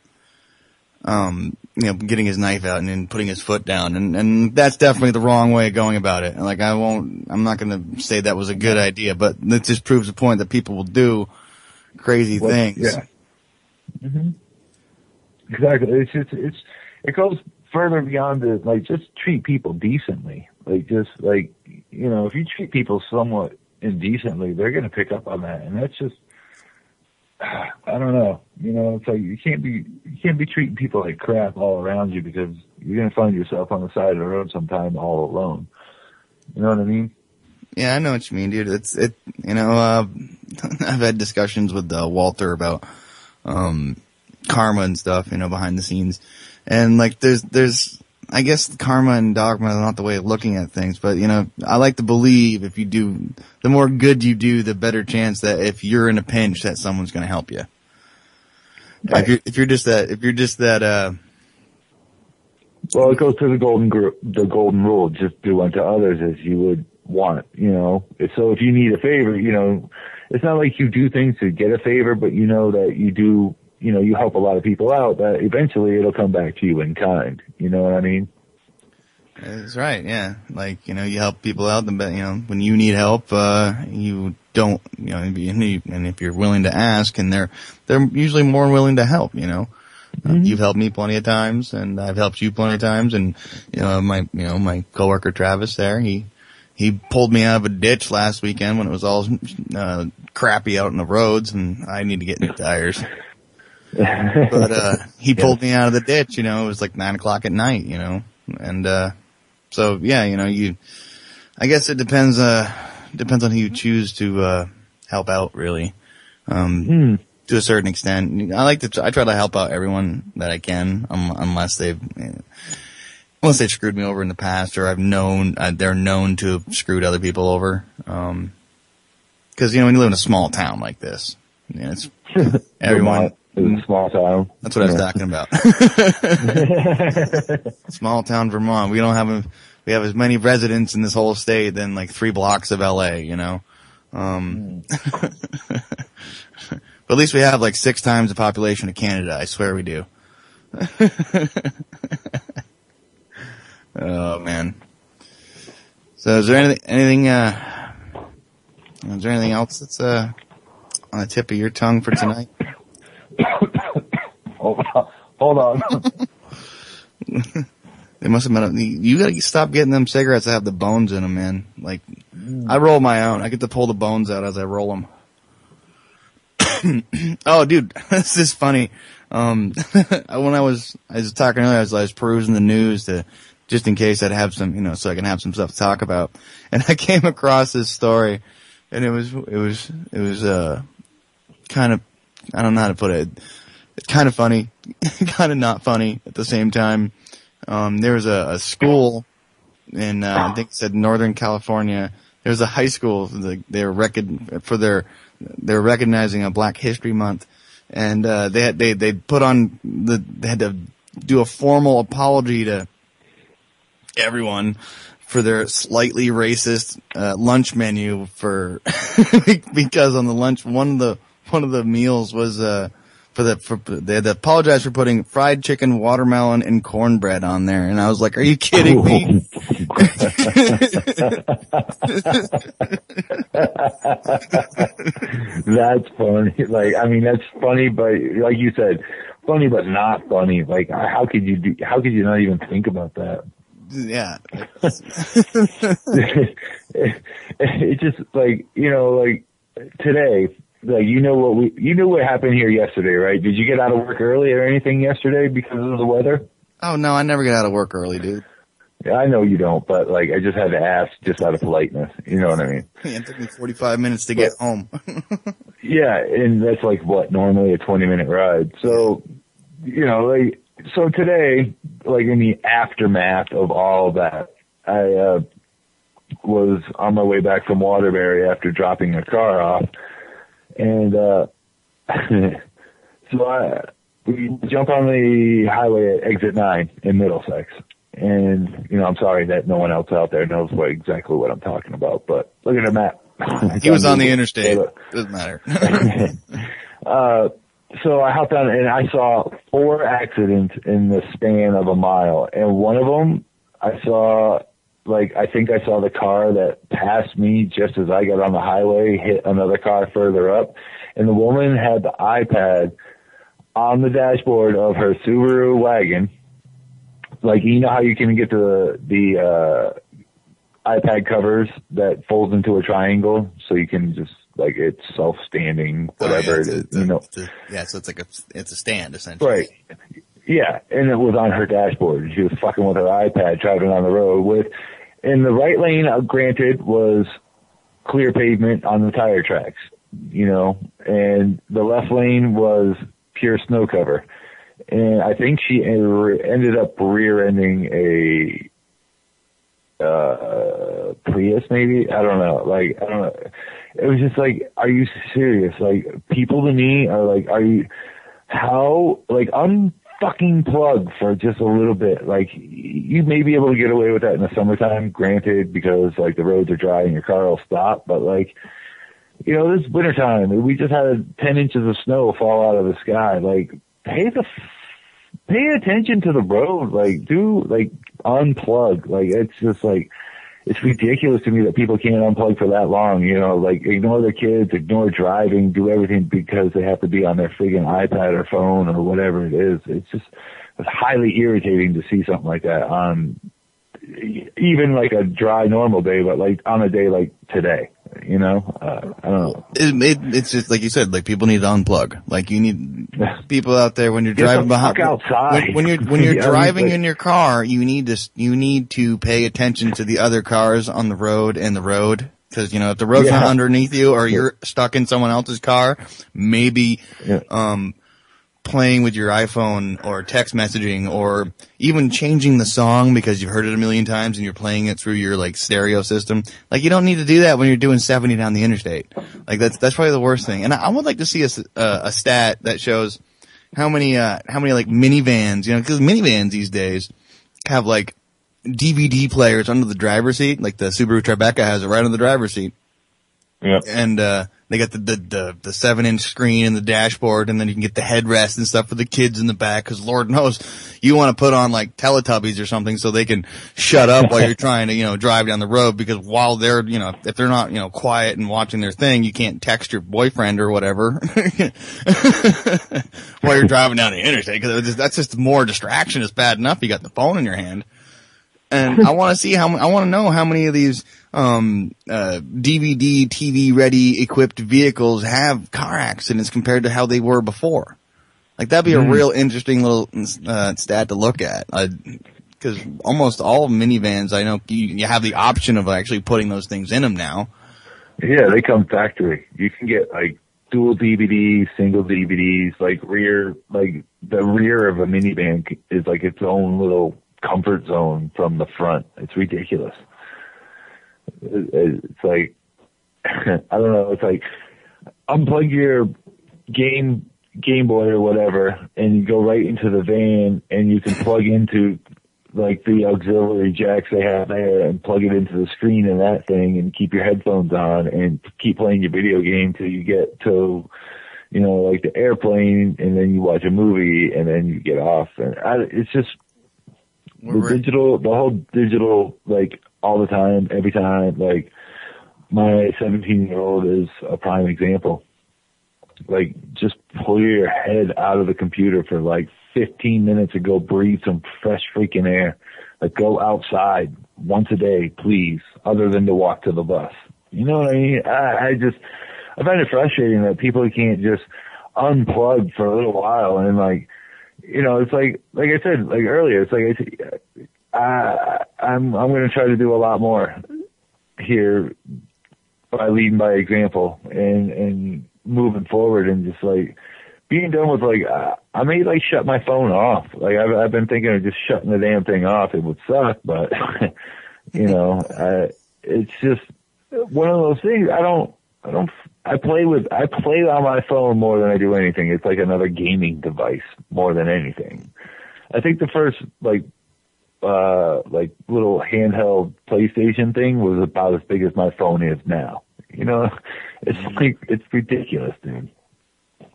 his knife out and then putting his foot down. And that's definitely the wrong way of going about it. And like, I'm not going to say that was a good idea, but it just proves the point that people will do crazy things. Yeah. Mm-hmm. Exactly. It goes further beyond the, like, just treat people decently. Like, just like, if you treat people somewhat indecently, they're going to pick up on that. And that's just, I don't know. You know, it's like you can't be treating people like crap all around you, because you're gonna find yourself on the side of the road sometime all alone. You know what I mean? Yeah, I know what you mean, dude. I've had discussions with Walter about karma and stuff, behind the scenes. And like there's I guess karma and dogma are not the way of looking at things, but I like to believe if you do, the more good you do, the better chance that if you're in a pinch that someone's going to help you. Right. If you're just that well, it goes to the golden rule: just do unto others as you would want. So if you need a favor, it's not like you do things to get a favor, but that you do. You help a lot of people out, that eventually it'll come back to you in kind. You know what I mean? That's right, yeah. Like, you help people out, when you need help, you don't, and if you're willing to ask, and they're usually more willing to help, Mm-hmm. You've helped me plenty of times, and I've helped you plenty of times, and, my coworker Travis there, he pulled me out of a ditch last weekend when it was all, crappy out in the roads, and I need to get new tires. But he pulled me out of the ditch, it was like 9:00 at night, and so yeah, I guess it depends on who you choose to help out, really, to a certain extent. I try to help out everyone that I can, unless they've screwed me over in the past, or they're known to have screwed other people over, because when you live in a small town like this, it's everyone. In a small town. That's what I was talking about. Small town Vermont. We have as many residents in this whole state than like 3 blocks of LA, But at least we have like 6 times the population of Canada. I swear we do. Oh man. So is there anything else that's on the tip of your tongue for tonight? Hold on. They must have been. You gotta stop getting them cigarettes that have the bones in them, man. Like, I roll my own. I get to pull the bones out as I roll them. Oh, dude, this is funny. When I was talking earlier, I was perusing the news just in case I'd have some, so I can have some stuff to talk about. And I came across this story, and it was kind of, I don't know how to put it. It's kind of funny, kind of not funny at the same time. There was a school in, I think it said Northern California. There was a high school. They were recognizing a Black History Month, and they had to do a formal apology to everyone for their slightly racist lunch menu because on the lunch one of the meals was they had to apologize for putting fried chicken, watermelon, and cornbread on there, and I was like, "Are you kidding me?" That's funny. Like, I mean, that's funny, but like you said, funny but not funny. Like, how could you not even think about that? Yeah. It's just like, like today. Like, you know what happened here yesterday, right? Did you get out of work early or anything yesterday because of the weather? Oh no, I never get out of work early, dude. Yeah, I know you don't, but like, I just had to ask just out of politeness. You know what I mean? Yeah, it took me 45 minutes to get home. Yeah, and that's like normally a 20-minute ride. So, so today, like in the aftermath of all of that, I was on my way back from Waterbury after dropping a car off. And, we jump on the highway at exit 9 in Middlesex. And, I'm sorry that no one else out there knows exactly what I'm talking about, but look at the map. He was on the interstate. Doesn't matter. So I hopped on and I saw 4 accidents in the span of a mile. And one of them I think I saw the car that passed me just as I got on the highway hit another car further up. And the woman had the iPad on the dashboard of her Subaru wagon. Like, how you can get the iPad covers that folds into a triangle so you can just like it's self-standing, whatever it is, you know. So it's like it's a stand essentially. Right. Yeah, and it was on her dashboard. She was fucking with her iPad driving on the road with, and the right lane, granted, was clear pavement on the tire tracks, you know, and the left lane was pure snow cover. And I think she ended up rear-ending a Prius, maybe. I don't know. Like, I don't know. It was just like, are you serious? Like, people to me are like, how, like, unfucking plug for just a little bit. Like, you may be able to get away with that in the summertime, granted, because, like, the roads are dry and your car will stop. But, like, you know, this wintertime, we just had 10 inches of snow fall out of the sky. Like, pay attention to the road. Like, unplug. Like, it's just like, it's ridiculous to me that people can't unplug for that long, you know, like ignore their kids, ignore driving, do everything because they have to be on their friggin' iPad or phone or whatever it is. It's highly irritating to see something like that on even like a dry normal day, but like on a day like today, you know, I don't know. It's just like you said, like people need to unplug. Like you need people out there when you're driving behind outside. When you're driving in your car, you need to pay attention to the other cars on the road and the road. Cause you know, if the road's not underneath you or you're stuck in someone else's car, maybe, playing with your iPhone or text messaging or even changing the song because you've heard it a million times and you're playing it through your like stereo system. Like you don't need to do that when you're doing 70 down the interstate. Like that's probably the worst thing. And I would like to see a stat that shows how many like minivans, you know, cause minivans these days have like DVD players under the driver's seat. Like the Subaru Tribeca has it right on the driver's seat. Yeah. And, they got the 7-inch screen and the dashboard, and then you can get the headrest and stuff for the kids in the back, cause Lord knows you want to put on like Teletubbies or something so they can shut up while you're trying to, you know, drive down the road, because while they're, you know, if they're not, you know, quiet and watching their thing, you can't text your boyfriend or whatever while you're driving down the interstate, cause that's just more distraction. It's bad enough you got the phone in your hand. And I want to know how many of these DVD, TV-ready equipped vehicles have car accidents compared to how they were before. Like that'd be a real interesting little stat to look at. Because almost all minivans, I know you have the option of actually putting those things in them now. Yeah, they come factory. You can get like dual DVDs, single DVDs, like the rear of a minivan is like its own little comfort zone from the front. It's ridiculous. It's like, I don't know, it's like unplug your Game Boy or whatever and you go right into the van and you can plug into like the auxiliary jacks they have there and plug it into the screen in that thing and keep your headphones on and keep playing your video game till you get to, you know, like the airplane, and then you watch a movie and then you get off. And it's just, the whole digital, like all the time, every time, like my 17-year-old is a prime example. Like just pull your head out of the computer for like 15 minutes and go breathe some fresh freaking air. Like go outside once a day, please, other than to walk to the bus. You know what I mean? I find it frustrating that people can't just unplug for a little while and like, you know, it's like I said, like earlier, it's like, I'm going to try to do a lot more here by leading by example and moving forward and just like being done with like, I may like shut my phone off. Like I've been thinking of just shutting the damn thing off. It would suck, but you know, it's just one of those things. I play on my phone more than I do anything. It's like another gaming device more than anything. I think the first like little handheld PlayStation thing was about as big as my phone is now. You know, it's like, it's ridiculous, dude.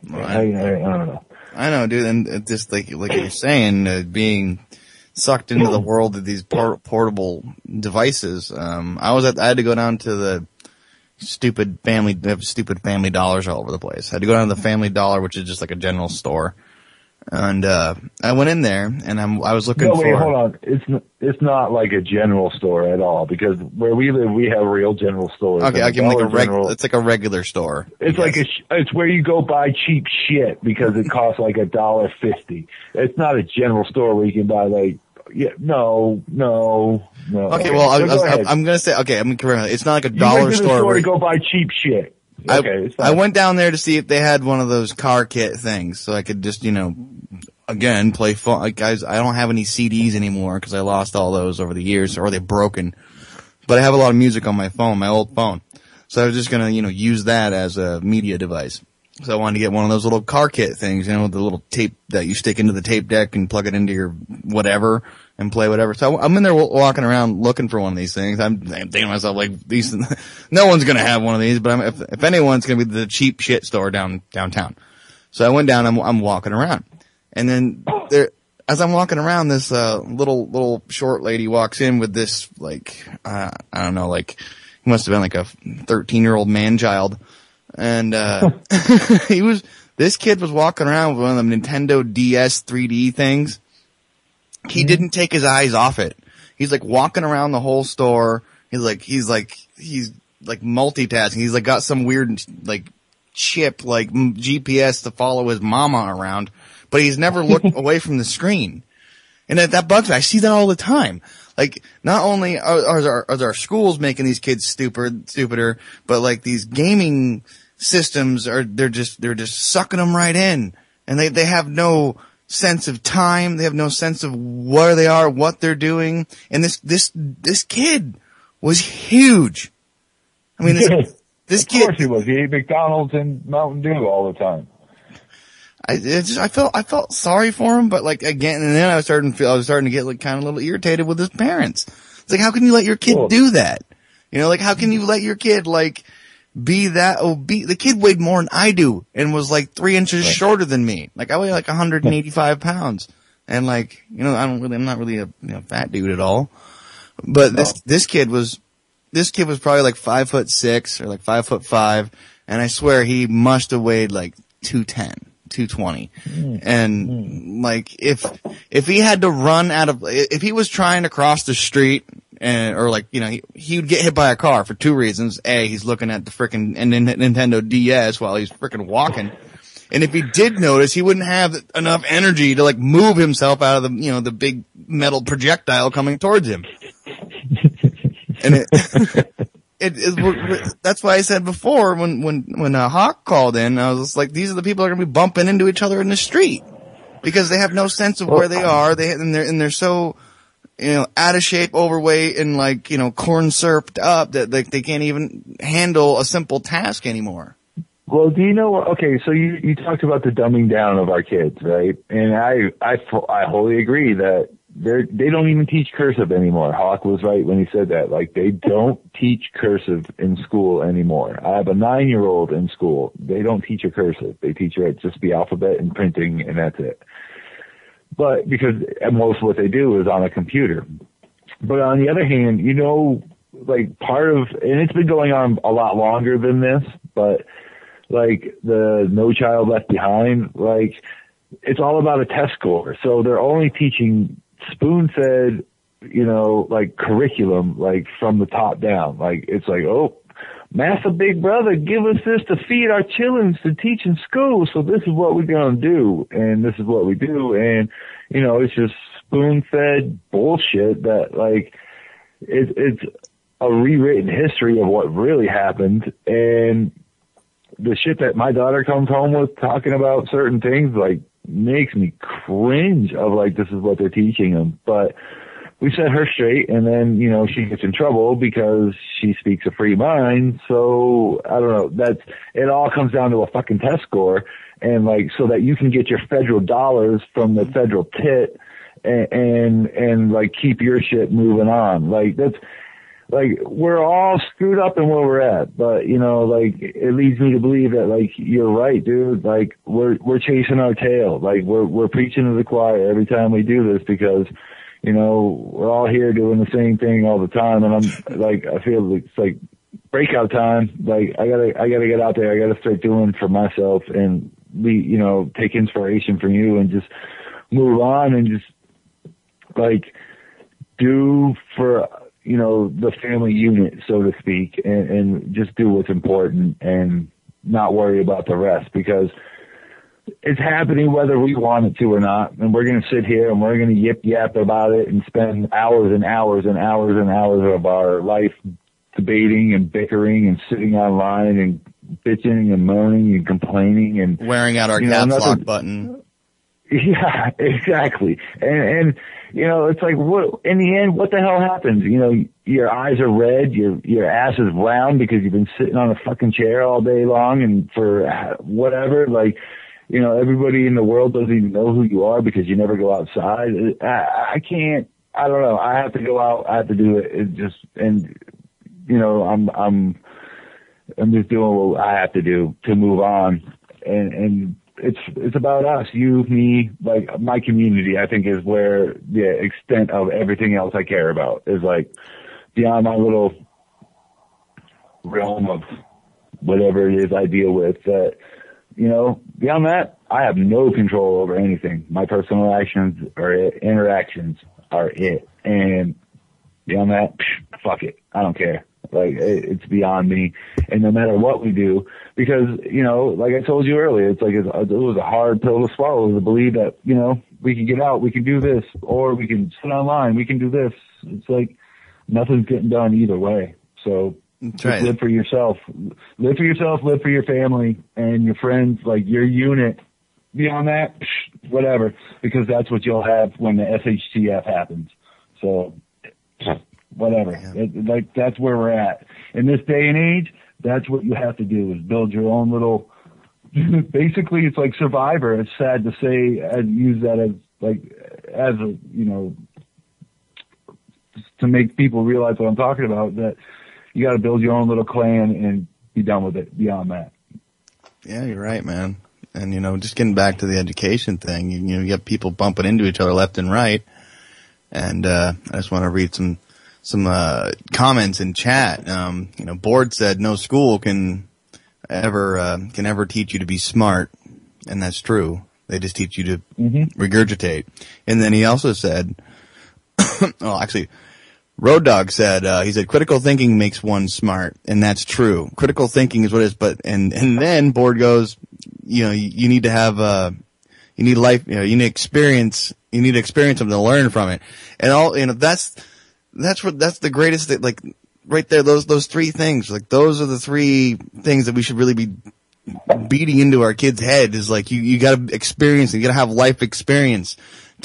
Right. I don't know. I know, dude. And it's just like you're saying, being sucked into the world of these portable devices. I had to go down to the stupid family dollars all over the place. I had to go down to the Family Dollar, which is just like a general store. And I went in there, and I was looking for... No, wait, hold on. It's not like a general store at all, because where we live, we have real general stores. Okay, I give them it's like a regular store. It's like it's where you go buy cheap shit because it costs like $1.50. It's not a general store where you can buy like... Yeah, no. Okay, well, I'm going to say, okay, I'm correct. It's not like a dollar store. You went to the store to go buy cheap shit. Okay, I went down there to see if they had one of those car kit things, so I could just, again, play phone. Like, guys, I don't have any CDs anymore because I lost all those over the years, or they're broken. But I have a lot of music on my phone, my old phone. So I was just gonna, use that as a media device. So I wanted to get one of those little car kit things, the little tape that you stick into the tape deck and plug it into your whatever and play whatever. So I'm in there walking around looking for one of these things. I'm thinking to myself, like, no one's going to have one of these, but if anyone's going to be the cheap shit store downtown. So I went down, I'm walking around. And then as I'm walking around, this little short lady walks in with this, like, I don't know, like, he must have been like a 13-year-old man-child. And this kid was walking around with one of the Nintendo DS 3D things. He didn't take his eyes off it. He's like walking around the whole store. He's like multitasking. He's like got some weird like chip, like GPS to follow his mama around, but he's never looked away from the screen. And that bugs me. I see that all the time. Like, not only are our schools making these kids stupider, but like these gaming systems they're just sucking them right in. And they have no sense of time. They have no sense of where they are, what they're doing. And this kid was huge. I mean, this kid. Of course he was. He ate McDonald's and Mountain Dew all the time. I felt sorry for him, but like again, and then I was starting to get like kind of a little irritated with his parents. It's like, how can you let your kid do that? Like how can you let your kid like be that obese? The kid weighed more than I do and was like 3 inches shorter than me. Like I weigh like 185 pounds, and like I'm not really a fat dude at all. But this kid was probably like 5'6" or like 5'5", and I swear he must have weighed like 210. 220. And like if he had to run if he was trying to cross the street or like he would get hit by a car for two reasons. A, he's looking at the frickin' Nintendo DS while he's frickin' walking, and if he did notice, he wouldn't have enough energy to like move himself out of the the big metal projectile coming towards him. And that's why I said before when Hawk called in, I was just like, these are the people that are going to be bumping into each other in the street because they have no sense of where they are. They're so, out of shape, overweight, and like, corn syruped up that they can't even handle a simple task anymore. Well, do you know? Okay, so you talked about the dumbing down of our kids, right? And I wholly agree that they don't even teach cursive anymore. Hawk was right when he said that. Like, they don't teach cursive in school anymore. I have a 9-year-old in school. They don't teach her cursive. They teach her just the alphabet and printing, and that's it. But because most of what they do is on a computer. But on the other hand, like part of, and it's been going on a lot longer than this, but like the No Child Left Behind, like it's all about a test score. So they're only teaching spoon-fed, like curriculum, like from the top down. Like it's like, oh, Massa Big Brother, give us this to feed our children to teach in school. So this is what we're gonna do, and this is what we do, and it's just spoon-fed bullshit that like it's a rewritten history of what really happened. And the shit that my daughter comes home with talking about certain things like makes me cringe of like, this is what they're teaching them. But we set her straight, and then, she gets in trouble because she speaks a free mind. So I don't know, it all comes down to a fucking test score, and like, so that you can get your federal dollars from the federal tit and like keep your shit moving on. Like that's, like, we're all screwed up in where we're at, but like it leads me to believe that like you're right, dude. Like we're chasing our tail. Like we're preaching to the choir every time we do this because we're all here doing the same thing all the time, and I'm like, I feel like it's like breakout time. Like I gotta get out there. I gotta start doing for myself and take inspiration from you and just move on and just like do for, the family unit, so to speak, and just do what's important and not worry about the rest, because it's happening whether we want it to or not. And we're going to sit here and we're going to yip yap about it and spend hours and hours and hours and hours of our life debating and bickering and sitting online and bitching and moaning and complaining and wearing out our caps lock button. Yeah, exactly. And it's like, what, in the end, what the hell happens? Your eyes are red, your ass is round because you've been sitting on a fucking chair all day long and for whatever, like, everybody in the world doesn't even know who you are because you never go outside. I don't know. I have to go out. I have to do it. I'm just doing what I have to do to move on. And it's about us, you, me, like my community, I think is where the extent of everything else I care about is like beyond my little realm of whatever it is I deal with that. Beyond that, I have no control over anything. My personal interactions are it. And beyond that, fuck it. I don't care. Like, it's beyond me. And no matter what we do, because, like I told you earlier, it's like it was a hard pill to swallow to believe that, we can get out, we can do this, or we can sit online, we can do this. It's like nothing's getting done either way. So, just live for yourself. Live for yourself, live for your family and your friends, like your unit. Beyond that, whatever, because that's what you'll have when the SHTF happens. So, whatever. Yeah. That's where we're at. In this day and age, that's what you have to do is build your own little, basically it's like Survivor. It's sad to say and use that as a, to make people realize what I'm talking about, that you got to build your own little clan and be done with it beyond that. Yeah, you're right, man. And, just getting back to the education thing, you get people bumping into each other left and right. And, I just want to read some comments in chat. Board said no school can ever teach you to be smart. And that's true. They just teach you to regurgitate. And then he also said, Road Dog said, he said, critical thinking makes one smart, and that's true. Critical thinking is what it is, but, and then Board goes, you need to have, you need life, you need experience something to learn from it. And all, that's the greatest thing, like, right there, those three things, like, those are the three things that we should really be beating into our kids' head is like, you gotta experience, you gotta have life experience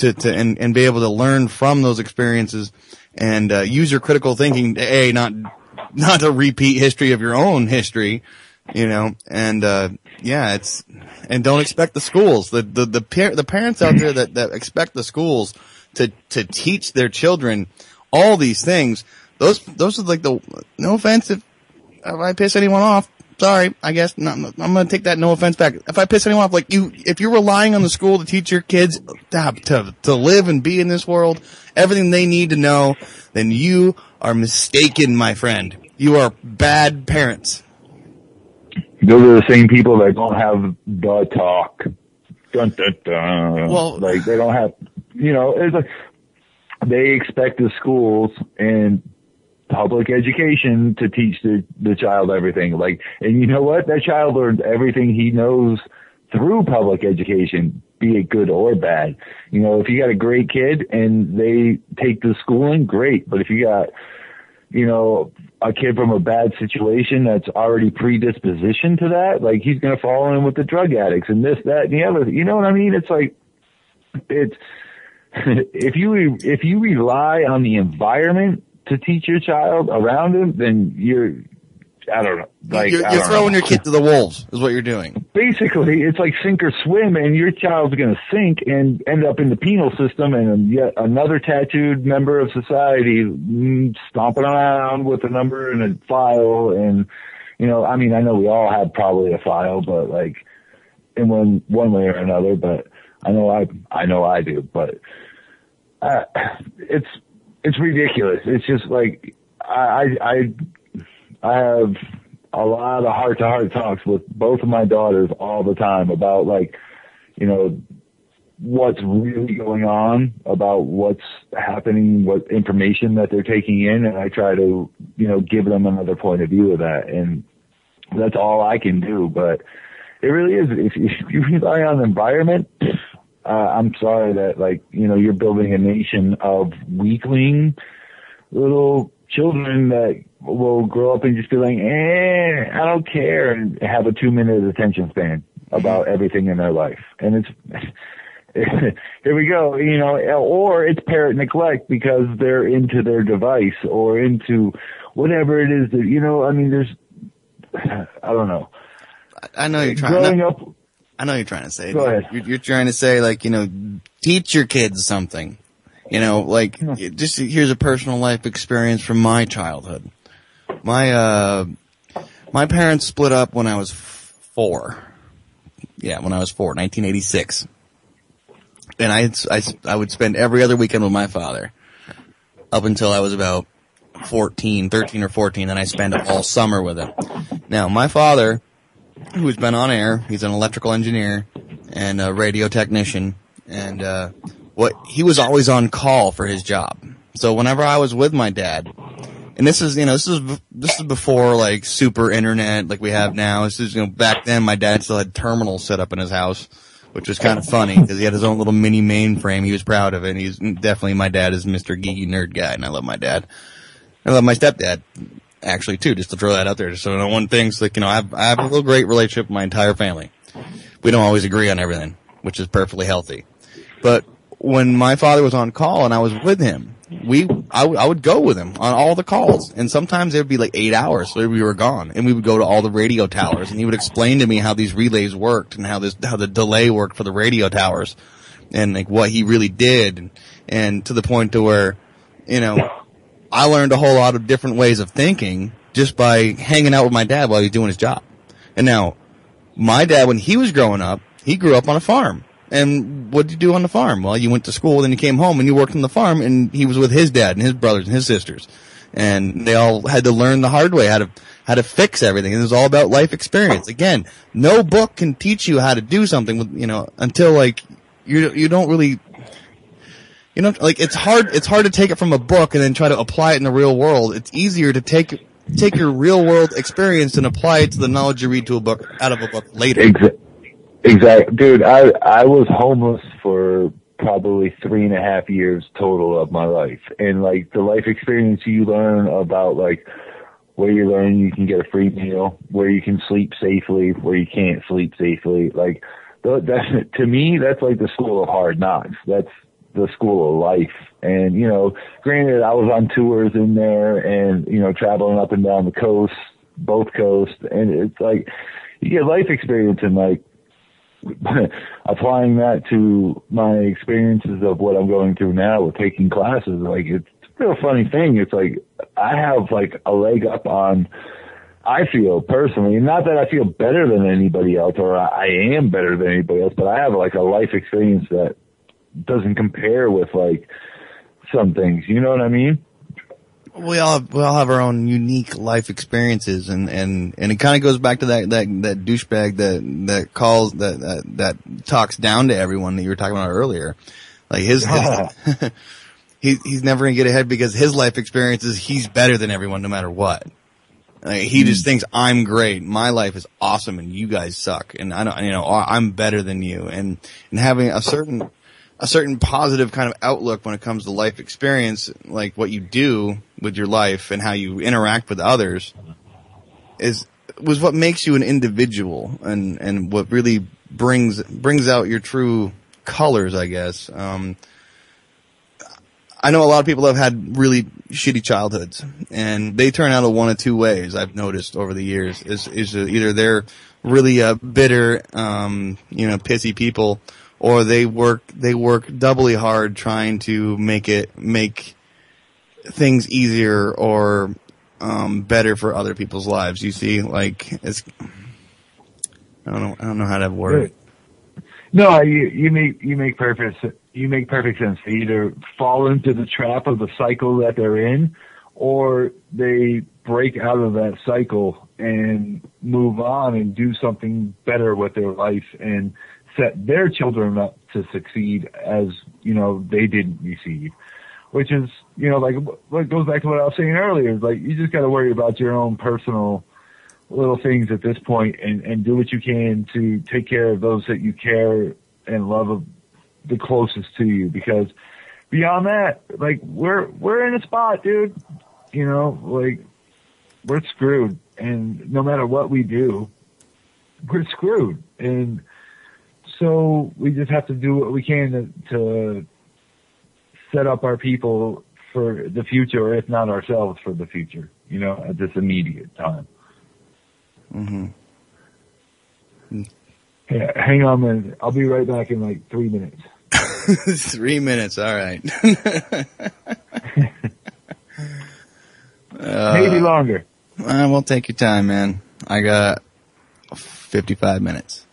and be able to learn from those experiences. And use your critical thinking not to repeat history of your own history, and and don't expect the schools, the parents out there that expect the schools to teach their children all these things. Those are like no offense if I piss anyone off. Sorry, I guess no, I'm going to take that no offense back. If I piss anyone off, like if you're relying on the school to teach your kids to live and be in this world, everything they need to know, then you are mistaken, my friend. You are bad parents. Those are the same people that don't have the talk. Dun, dun, dun. Well, like they don't have, it's like they expect the schools and public education to teach the child everything. Like, and you know what? That child learns everything he knows through public education, be it good or bad. If you got a great kid and they take the schooling, great. But if you got, a kid from a bad situation that's already predispositioned to that, like he's going to fall in with the drug addicts and this, that, and the other. You know what I mean? It's like, if you rely on the environment to teach your child around him, then I don't know. Like, you're throwing your kid to the wolves is what you're doing. Basically, it's like sink or swim, and your child's going to sink and end up in the penal system and yet another tattooed member of society stomping around with a number and a file. And, I know we all have probably a file, but like in one way or another, but I know I do, but it's ridiculous. It's just like, I a lot of heart-to-heart talks with both of my daughters all the time about, like, you know, what's really going on, about what's happening, what information that they're taking in, and I try to, you know, give them another point of view of that. And that's all I can do. But it really is, if you rely on the environment, I'm sorry that, like, you know, you're building a nation of weakling little children that will grow up and just be like, I don't care, and have a 2-minute attention span about everything in their life. And it's, here we go, you know, or it's parent neglect because they're into their device or into whatever it is that, you know, I mean, I don't know. I know you're trying. I know you're trying to say. Go ahead. You're trying to say, like, you know, teach your kids something. You know, like, just here's a personal life experience from my childhood. My parents split up when I was 4. Yeah, when I was 4, 1986. And I would spend every other weekend with my father up until I was about 13 or 14. Then I spent all summer with him. Now, my father, who's been on air, he's an electrical engineer and a radio technician, and he was always on call for his job. So whenever I was with my dad, and this is before, like, super internet like we have now. This is, you know, back then my dad still had terminals set up in his house, which was kind of funny because he had his own little mini mainframe. He was proud of it. And he's definitely, my dad is Mr. Geeky Nerd Guy, and I love my dad. I love my stepdad, actually, too, just to throw that out there. Just so, you know, one thing's, like, you know, I have a real great relationship with my entire family. We don't always agree on everything, which is perfectly healthy. But when my father was on call and I was with him, I would go with him on all the calls, and sometimes it would be like 8 hours so we were gone, and we would go to all the radio towers, and he would explain to me how these relays worked and how the delay worked for the radio towers, and like what he really did, and to the point to where, you know, I learned a whole lot of different ways of thinking just by hanging out with my dad while he was doing his job. And now, my dad, when he was growing up, he grew up on a farm. And what did you do on the farm? Well, you went to school, then you came home and you worked on the farm, and he was with his dad and his brothers and his sisters. And they all had to learn the hard way how to fix everything. And it was all about life experience. Again, no book can teach you how to do something with, you know, until, like, you don't really, you know, like, it's hard to take it from a book and then try to apply it in the real world. It's easier to take your real world experience and apply it to the knowledge you read out of a book later. Exactly. Dude, I was homeless for probably 3.5 years total of my life. And, like, the life experience you learn about, like, where you learn you can get a free meal, where you can sleep safely, where you can't sleep safely. Like, that, to me, that's like the school of hard knocks. That's the school of life. And, you know, granted, I was on tours in there and, you know, traveling up and down the coast, both coasts. And it's like, you get life experience and, like, applying that to my experiences of what I'm going through now with taking classes. Like, it's a real funny thing. It's like, I have, like, a leg up on, I feel personally, not that I feel better than anybody else or I am better than anybody else, but I have, like, a life experience that doesn't compare with, like, some things. You know what I mean? We all have our own unique life experiences, and it kind of goes back to that douchebag that talks down to everyone that you were talking about earlier. Like his he's never gonna get ahead because his life experiences, he's better than everyone no matter what. Like, he just thinks I'm great, my life is awesome, and you guys suck, and I don't, you know, I'm better than you, and having a certain positive kind of outlook when it comes to life experience, like what you do with your life and how you interact with others, was what makes you an individual and what really brings out your true colors, I guess. I know a lot of people have had really shitty childhoods, and they turn out of one of two ways. I've noticed over the years is either they're really bitter, pissy people, or they work doubly hard trying to make things easier or better for other people's lives. You see, like, it's, I don't know how to word it. No, you make perfect sense. They either fall into the trap of the cycle that they're in, or they break out of that cycle and move on and do something better with their life and set their children up to succeed as, they didn't receive. Which is, like, what goes back to what I was saying earlier. Like, you just got to worry about your own personal little things at this point and do what you can to take care of those that you care and love the closest to you. Because beyond that, like, we're in a spot, dude. Like, we're screwed. And no matter what we do, we're screwed. And so we just have to do what we can to set up our people for the future, or if not ourselves for the future, at this immediate time. Mm-hmm. Yeah, hang on a minute. I'll be right back in like 3 minutes. 3 minutes, all right. Maybe longer. We'll take your time, man. I got 55 minutes.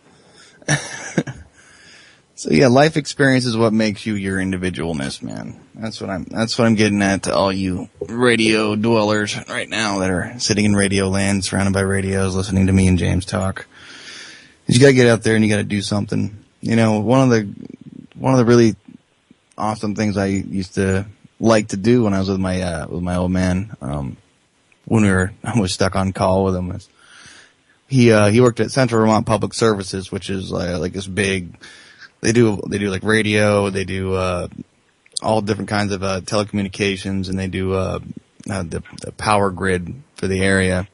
So yeah, life experience is what makes you your individualness, man. That's what I'm getting at to all you radio dwellers right now that are sitting in radio land, surrounded by radios, listening to me and James talk. You gotta get out there and you gotta do something. One of the really awesome things I used to like to do when I was with my old man, when I was stuck on call with him, he worked at Central Vermont Public Services, which is like this big. They do like radio, they do all different kinds of telecommunications, and they do the power grid for the area.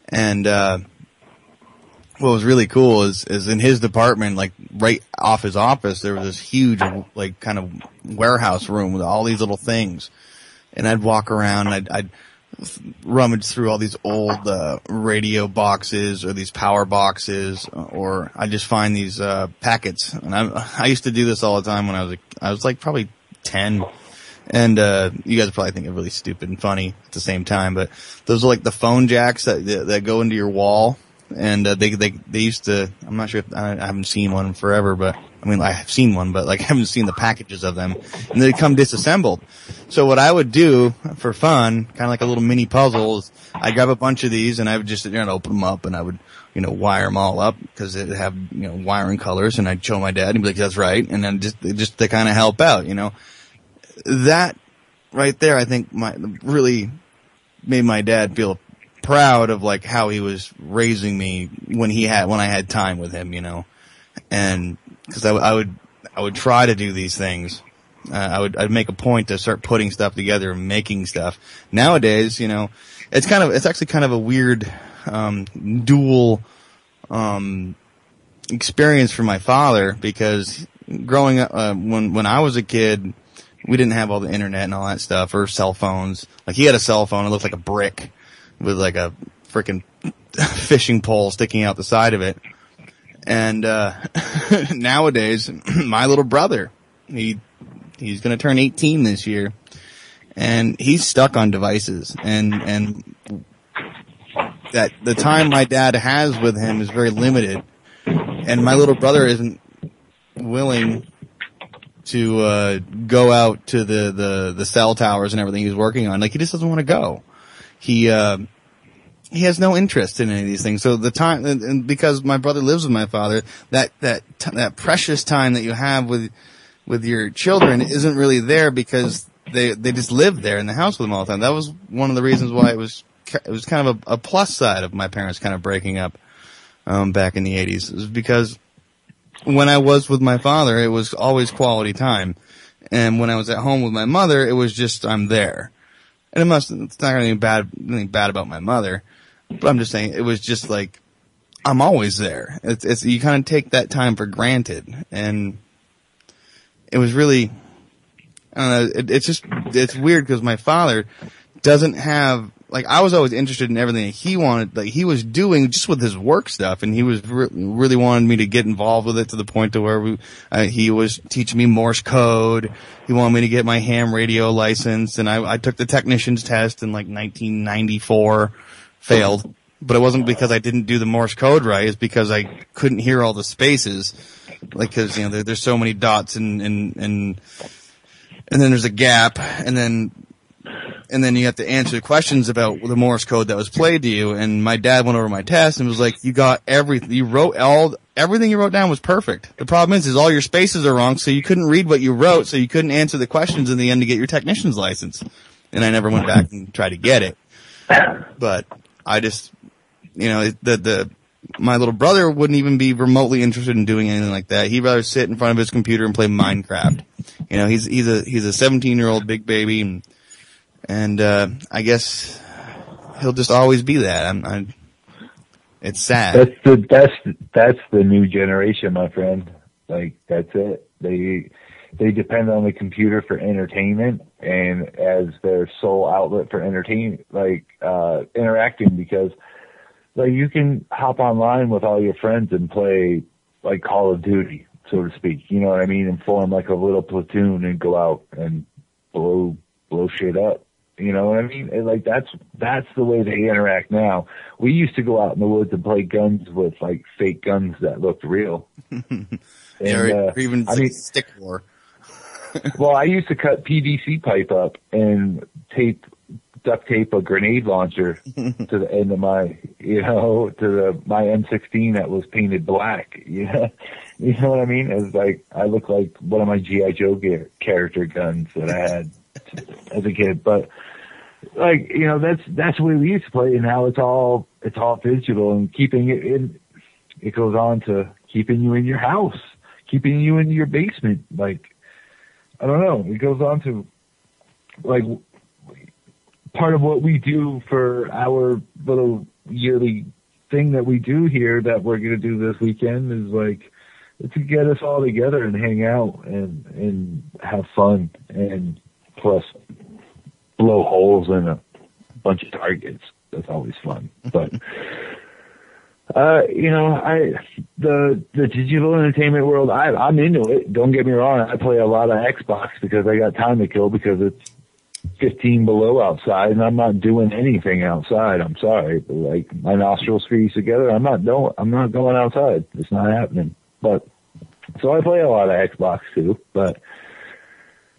And what was really cool is in his department, like right off his office, there was this huge like kind of warehouse room with all these little things. And I'd walk around and I'd rummage through all these old radio boxes or these power boxes, or I just find these packets. And I used to do this all the time when I was like probably 10. And you guys probably think it's really stupid and funny at the same time, but those are like the phone jacks that go into your wall. And they used to, I'm not sure if, I haven't seen one forever, but I mean, I have seen one, but like I haven't seen the packages of them, and they come disassembled. So what I would do for fun, kind of like a little mini puzzle, is I'd grab a bunch of these and I would just sit there and open them up, and I would, wire them all up because they have, wiring colors, and I'd show my dad and he'd be like, that's right. And then just to kind of help out, that right there, I think really made my dad feel proud of like how he was raising me when I had time with him, and because I would try to do these things. I'd make a point to start putting stuff together and making stuff. Nowadays, it's actually kind of a weird, dual, experience for my father, because growing up, when I was a kid, we didn't have all the internet and all that stuff, or cell phones. Like, he had a cell phone, it looked like a brick with like a freaking fishing pole sticking out the side of it. And nowadays, my little brother, he's going to turn 18 this year, and he's stuck on devices. And that the time my dad has with him is very limited, and my little brother isn't willing to go out to the cell towers and everything he's working on. Like, he just doesn't want to go. He has no interest in any of these things. So the time, and because my brother lives with my father, that precious time that you have with your children isn't really there, because they just live there in the house with them all the time. That was one of the reasons why it was kind of a plus side of my parents kind of breaking up back in the 80s. It was because when I was with my father, it was always quality time, and when I was at home with my mother, it was just I'm there. And it's not anything bad about my mother, but I'm just saying it was just like I'm always there. It's you kind of take that time for granted, and it was really, I don't know, it's weird because my father doesn't have, like, I was always interested in everything that he wanted, like he was doing just with his work stuff, and he was really wanted me to get involved with it to the point to where he was teaching me Morse code. He wanted me to get my ham radio license, and I took the technician's test in like 1994, failed. But it wasn't because I didn't do the Morse code right, it's because I couldn't hear all the spaces, like, cause, there's so many dots and then there's a gap, and then and then you have to answer questions about the Morse code that was played to you. And my dad went over my test and was like, you got everything. You wrote everything you wrote down was perfect. The problem is all your spaces are wrong, so you couldn't read what you wrote, so you couldn't answer the questions in the end to get your technician's license. And I never went back and tried to get it. But I just, my little brother wouldn't even be remotely interested in doing anything like that. He'd rather sit in front of his computer and play Minecraft. He's a 17-year-old big baby, and I guess he'll just always be that. It's sad. That's the new generation, my friend. Like, that's it. They depend on the computer for entertainment and as their sole outlet for interacting, because like you can hop online with all your friends and play like Call of Duty, so to speak. You know what I mean? And form like a little platoon and go out and blow shit up. You know what I mean? Like that's the way they interact now. We used to go out in the woods and play guns with like fake guns that looked real. Or even stick war. Well, I used to cut PVC pipe up and duct tape a grenade launcher to the end of my M16 that was painted black. Yeah, you know what I mean? It's like I look like one of my G.I. Joe character guns that I had as a kid. But like, that's the way we used to play, and now it's all digital and keeping it in. It goes on to keeping you in your house, keeping you in your basement. Like, I don't know. It goes on to like part of what we do for our little yearly thing that we do here that we're going to do this weekend is like to get us all together and hang out and have fun, and plus blow holes in a bunch of targets. That's always fun. But the digital entertainment world, I'm into it. Don't get me wrong. I play a lot of Xbox because I got time to kill, because it's 15 below outside and I'm not doing anything outside. I'm sorry, but like my nostrils freeze together. I'm not going outside. It's not happening. But so I play a lot of Xbox too, but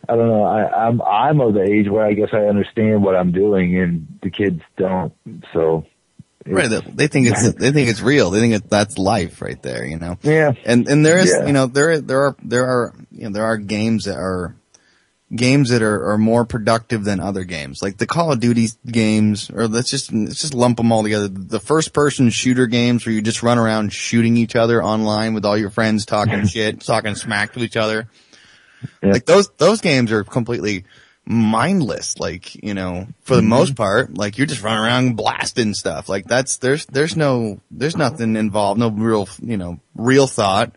I don't know. I'm of the age where I guess I understand what I'm doing and the kids don't. So right, they think it's real. They think that's life right there, Yeah. And there is, there are games that are more productive than other games. Like the Call of Duty games, or let's just lump them all together. The first person shooter games where you just run around shooting each other online with all your friends, talking shit, talking smack to each other. Yeah. Like those games are completely mindless. Like, for the most part, like you're just running around blasting stuff. Like there's nothing involved, no real thought.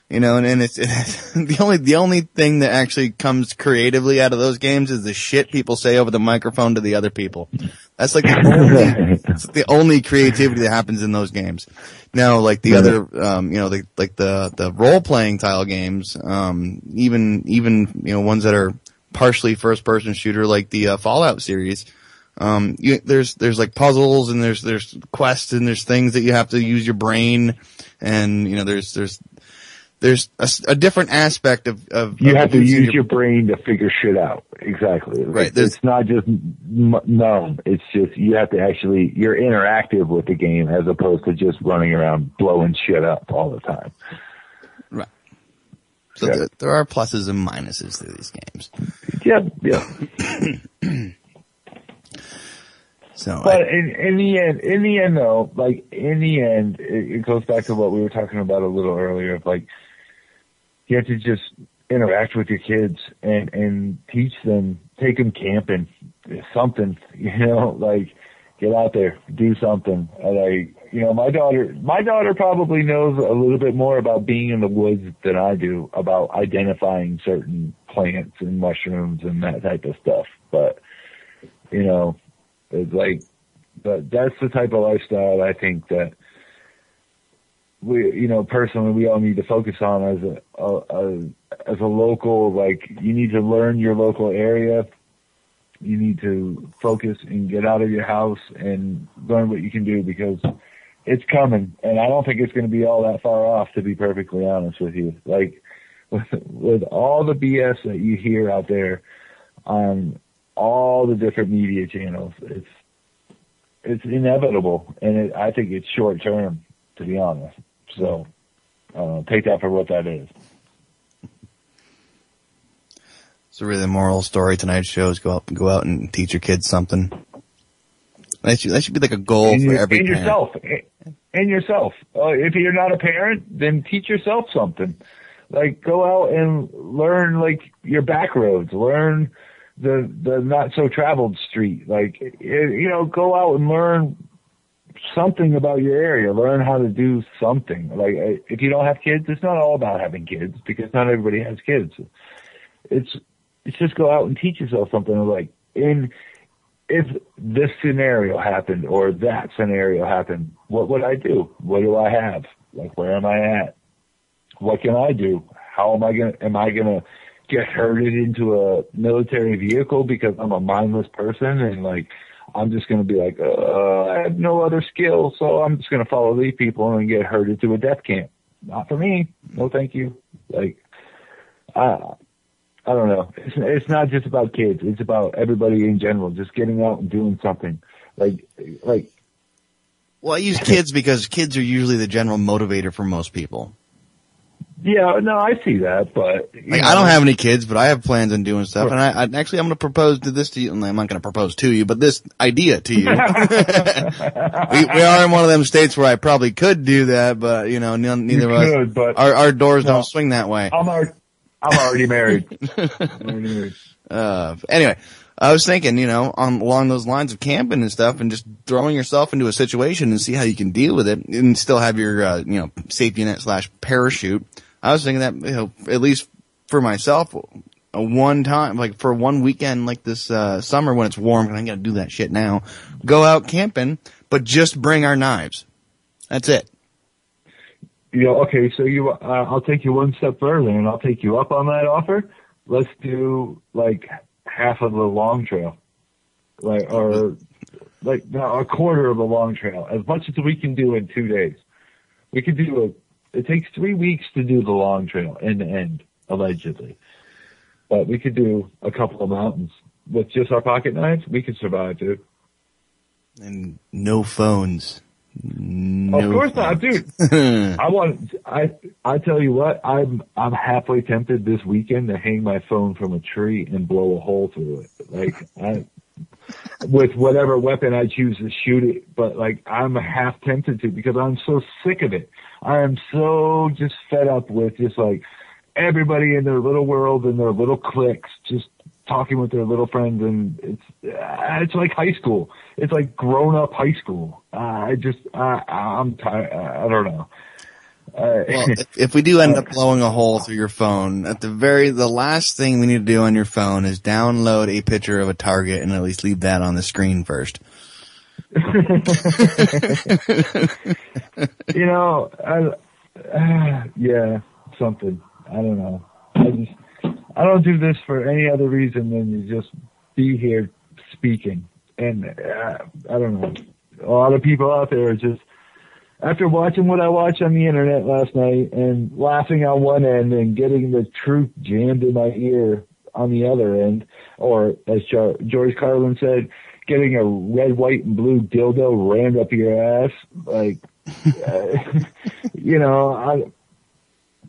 And it's the only thing that actually comes creatively out of those games is the shit people say over the microphone to the other people. That's like the only creativity that happens in those games. Now, like the other, the role-playing style games, even ones that are partially first-person shooter, like the Fallout series. There's like puzzles and there's quests and there's things that you have to use your brain, and there's a different aspect of you have to use your brain to figure shit out. Exactly. Right. It's not just numb. It's just you have to you're interactive with the game as opposed to just running around blowing shit up all the time. Right. So there are pluses and minuses to these games. Yeah. So, but in the end though, like in the end, it goes back to what we were talking about a little earlier. Of like, you have to just interact with your kids and teach them, take them camping, something, like get out there, do something. Like, my daughter probably knows a little bit more about being in the woods than I do about identifying certain plants and mushrooms and that type of stuff. But, it's like, but that's the type of lifestyle I think that we, personally, we all need to focus on as a local. Like, you need to learn your local area. You need to focus and get out of your house and learn what you can do, because it's coming. And I don't think it's going to be all that far off, to be perfectly honest with you. Like, with all the BS that you hear out there on all the different media channels. It's inevitable, and I think it's short term, to be honest. So take that for what that is. So really the moral story tonight's show is go out and teach your kids something. That should be like a goal for every parent. And yourself. If you're not a parent, then teach yourself something. Like, go out and learn, like, your back roads. Learn the not-so-traveled street. Like, go out and learn something about your area. Learn how to do something. Like, if you don't have kids, it's not all about having kids, because not everybody has kids. It's just go out and teach yourself something. Like, if this scenario happened or that scenario happened, what would I do? What do I have? Like, where am I at? What can I do? How am I gonna get herded into a military vehicle because I'm a mindless person and like I'm just gonna be like, I have no other skills, so I'm just gonna follow these people and get herded to a death camp? Not for me. No, thank you. Like, I don't know. It's not just about kids. It's about everybody in general. Just getting out and doing something. Like. Well, I use kids because kids are usually the general motivator for most people. Yeah, no, I see that, but I don't have any kids, but I have plans on doing stuff, and I'm going to propose to you. And I'm not going to propose to you, but this idea to you. we are in one of them states where I probably could do that, but neither of us. Our doors don't swing that way. I'm already married. Anyway, I was thinking, along those lines of camping and stuff, and just throwing yourself into a situation and see how you can deal with it, and still have your, safety net / parachute. I was thinking that, at least for myself, one time, like for one weekend, like this summer when it's warm, and I got to do that shit now. Go out camping, but just bring our knives. That's it. Okay, so I'll take you one step further, and I'll take you up on that offer. Let's do like half of the long trail, a quarter of the long trail, as much as we can do in 2 days. We could do it takes 3 weeks to do the long trail end to end, allegedly, but we could do a couple of mountains with just our pocket knives. We could survive, dude. And no phones. Of course not, dude. I tell you what, I'm halfway tempted this weekend to hang my phone from a tree and blow a hole through it. Like, with whatever weapon I choose to shoot it, but like, I'm half tempted to, because I'm so sick of it. I am so just fed up with just like everybody in their little world and their little cliques just talking with their little friends, and it's like high school. It's like grown up high school. I'm tired. I don't know. Well, if we do end up blowing a hole through your phone, the last thing we need to do on your phone is download a picture of a target and at least leave that on the screen first. Yeah, something. I don't know. I don't do this for any other reason than to just be here speaking. And I don't know. A lot of people out there are just, after watching what I watched on the internet last night and laughing on one end and getting the truth jammed in my ear on the other end, or as George Carlin said, getting a red, white, and blue dildo rammed up your ass, like,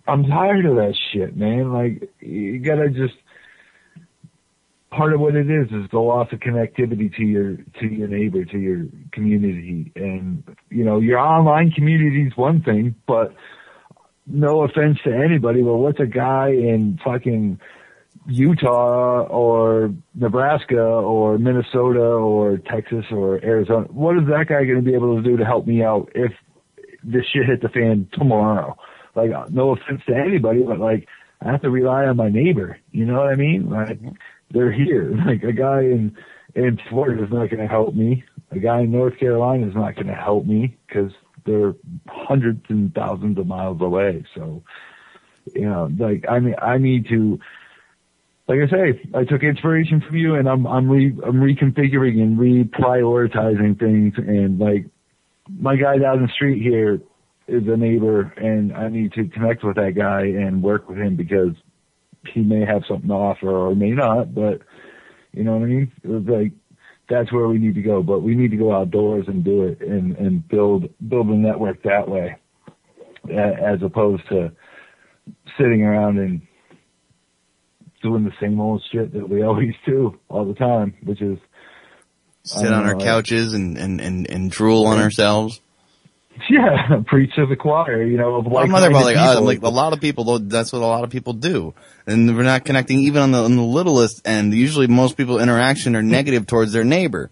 I'm tired of that shit, man. Like, you gotta just, part of what it is go off the connectivity to your neighbor, to your community. And, your online community is one thing, but no offense to anybody, but what's a guy in fucking Utah or Nebraska or Minnesota or Texas or Arizona, what is that guy going to be able to do to help me out if this shit hit the fan tomorrow? Like, no offense to anybody, but like, I have to rely on my neighbor. You know what I mean? Like, they're here. Like, a guy in Florida is not going to help me. A guy in North Carolina is not going to help me because they're hundreds and thousands of miles away. So, like, I need to, like I say, I took inspiration from you, and I'm reconfiguring and reprioritizing things. And like, my guy down the street here is a neighbor, and I need to connect with that guy and work with him because he may have something to offer or may not, but You know what I mean? It was like, that's where we need to go, but we need to go outdoors and do it and build a network that way, as opposed to sitting around and doing the same old shit that we always do all the time, which is sit on our couches and drool on ourselves. Yeah, preach to the choir, you know, of like a lot of people, that's what a lot of people do. And we're not connecting even on the littlest end. Usually most people interaction are negative towards their neighbor.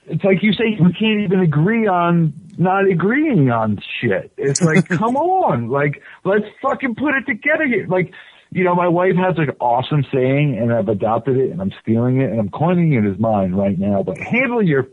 It's like you say, we can't even agree on not agreeing on shit. It's like, come on, like, let's fucking put it together here. Like, you know, my wife has an awesome saying, and I've adopted it, and I'm stealing it, and I'm coining it as mine right now, but handle your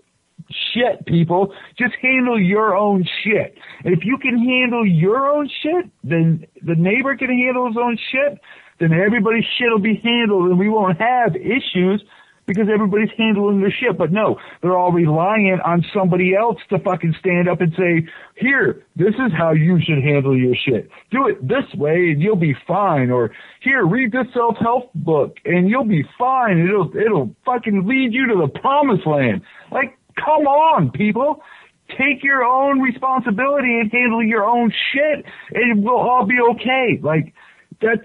shit, people. Just handle your own shit. And if you can handle your own shit, then the neighbor can handle his own shit, then everybody's shit will be handled, and we won't have issues because everybody's handling their shit. But no, they're all reliant on somebody else to fucking stand up and say, here, this is how you should handle your shit. Do it this way and you'll be fine. Or here, read this self-help book and you'll be fine. It'll fucking lead you to the promised land. Like, come on, people. Take your own responsibility and handle your own shit, and we'll all be okay. Like, that's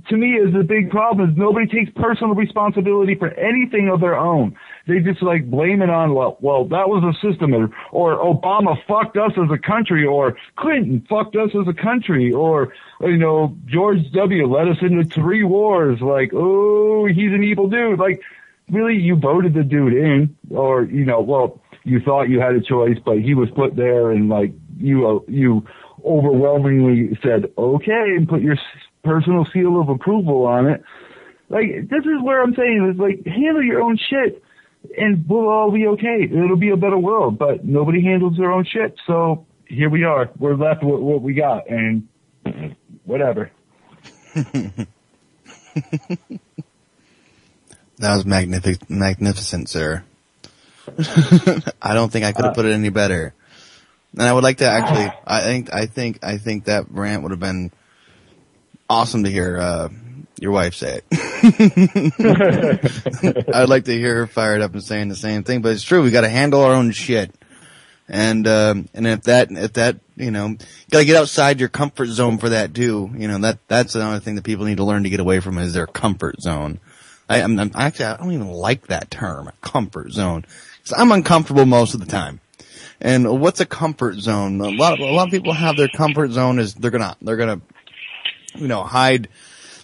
to me is the big problem. Is nobody takes personal responsibility for anything of their own. They just like blame it on, well, that was a system, or Obama fucked us as a country, or Clinton fucked us as a country, or, you know, George W. led us into 3 wars. Like, oh, he's an evil dude. Like, really, you voted the dude in, or, you know, well, you thought you had a choice, but he was put there, and like you overwhelmingly said okay and put your personal seal of approval on it. Like, this is where I'm saying is, like, handle your own shit and we'll all be okay. It'll be a better world, but nobody handles their own shit. So here we are. We're left with what we got, and whatever. That was magnificent, sir. I don't think I could have put it any better. And I would like to actually, I think that rant would have been awesome to hear, your wife say it. I'd like to hear her fired up and saying the same thing, but it's true. We got to handle our own shit. And if that, you know, gotta get outside your comfort zone for that too. You know, that's another thing that people need to learn to get away from is their comfort zone. I don't even like that term, comfort zone. 'Cause I'm uncomfortable most of the time. And what's a comfort zone? A lot of people have their comfort zone is they're gonna, you know, hide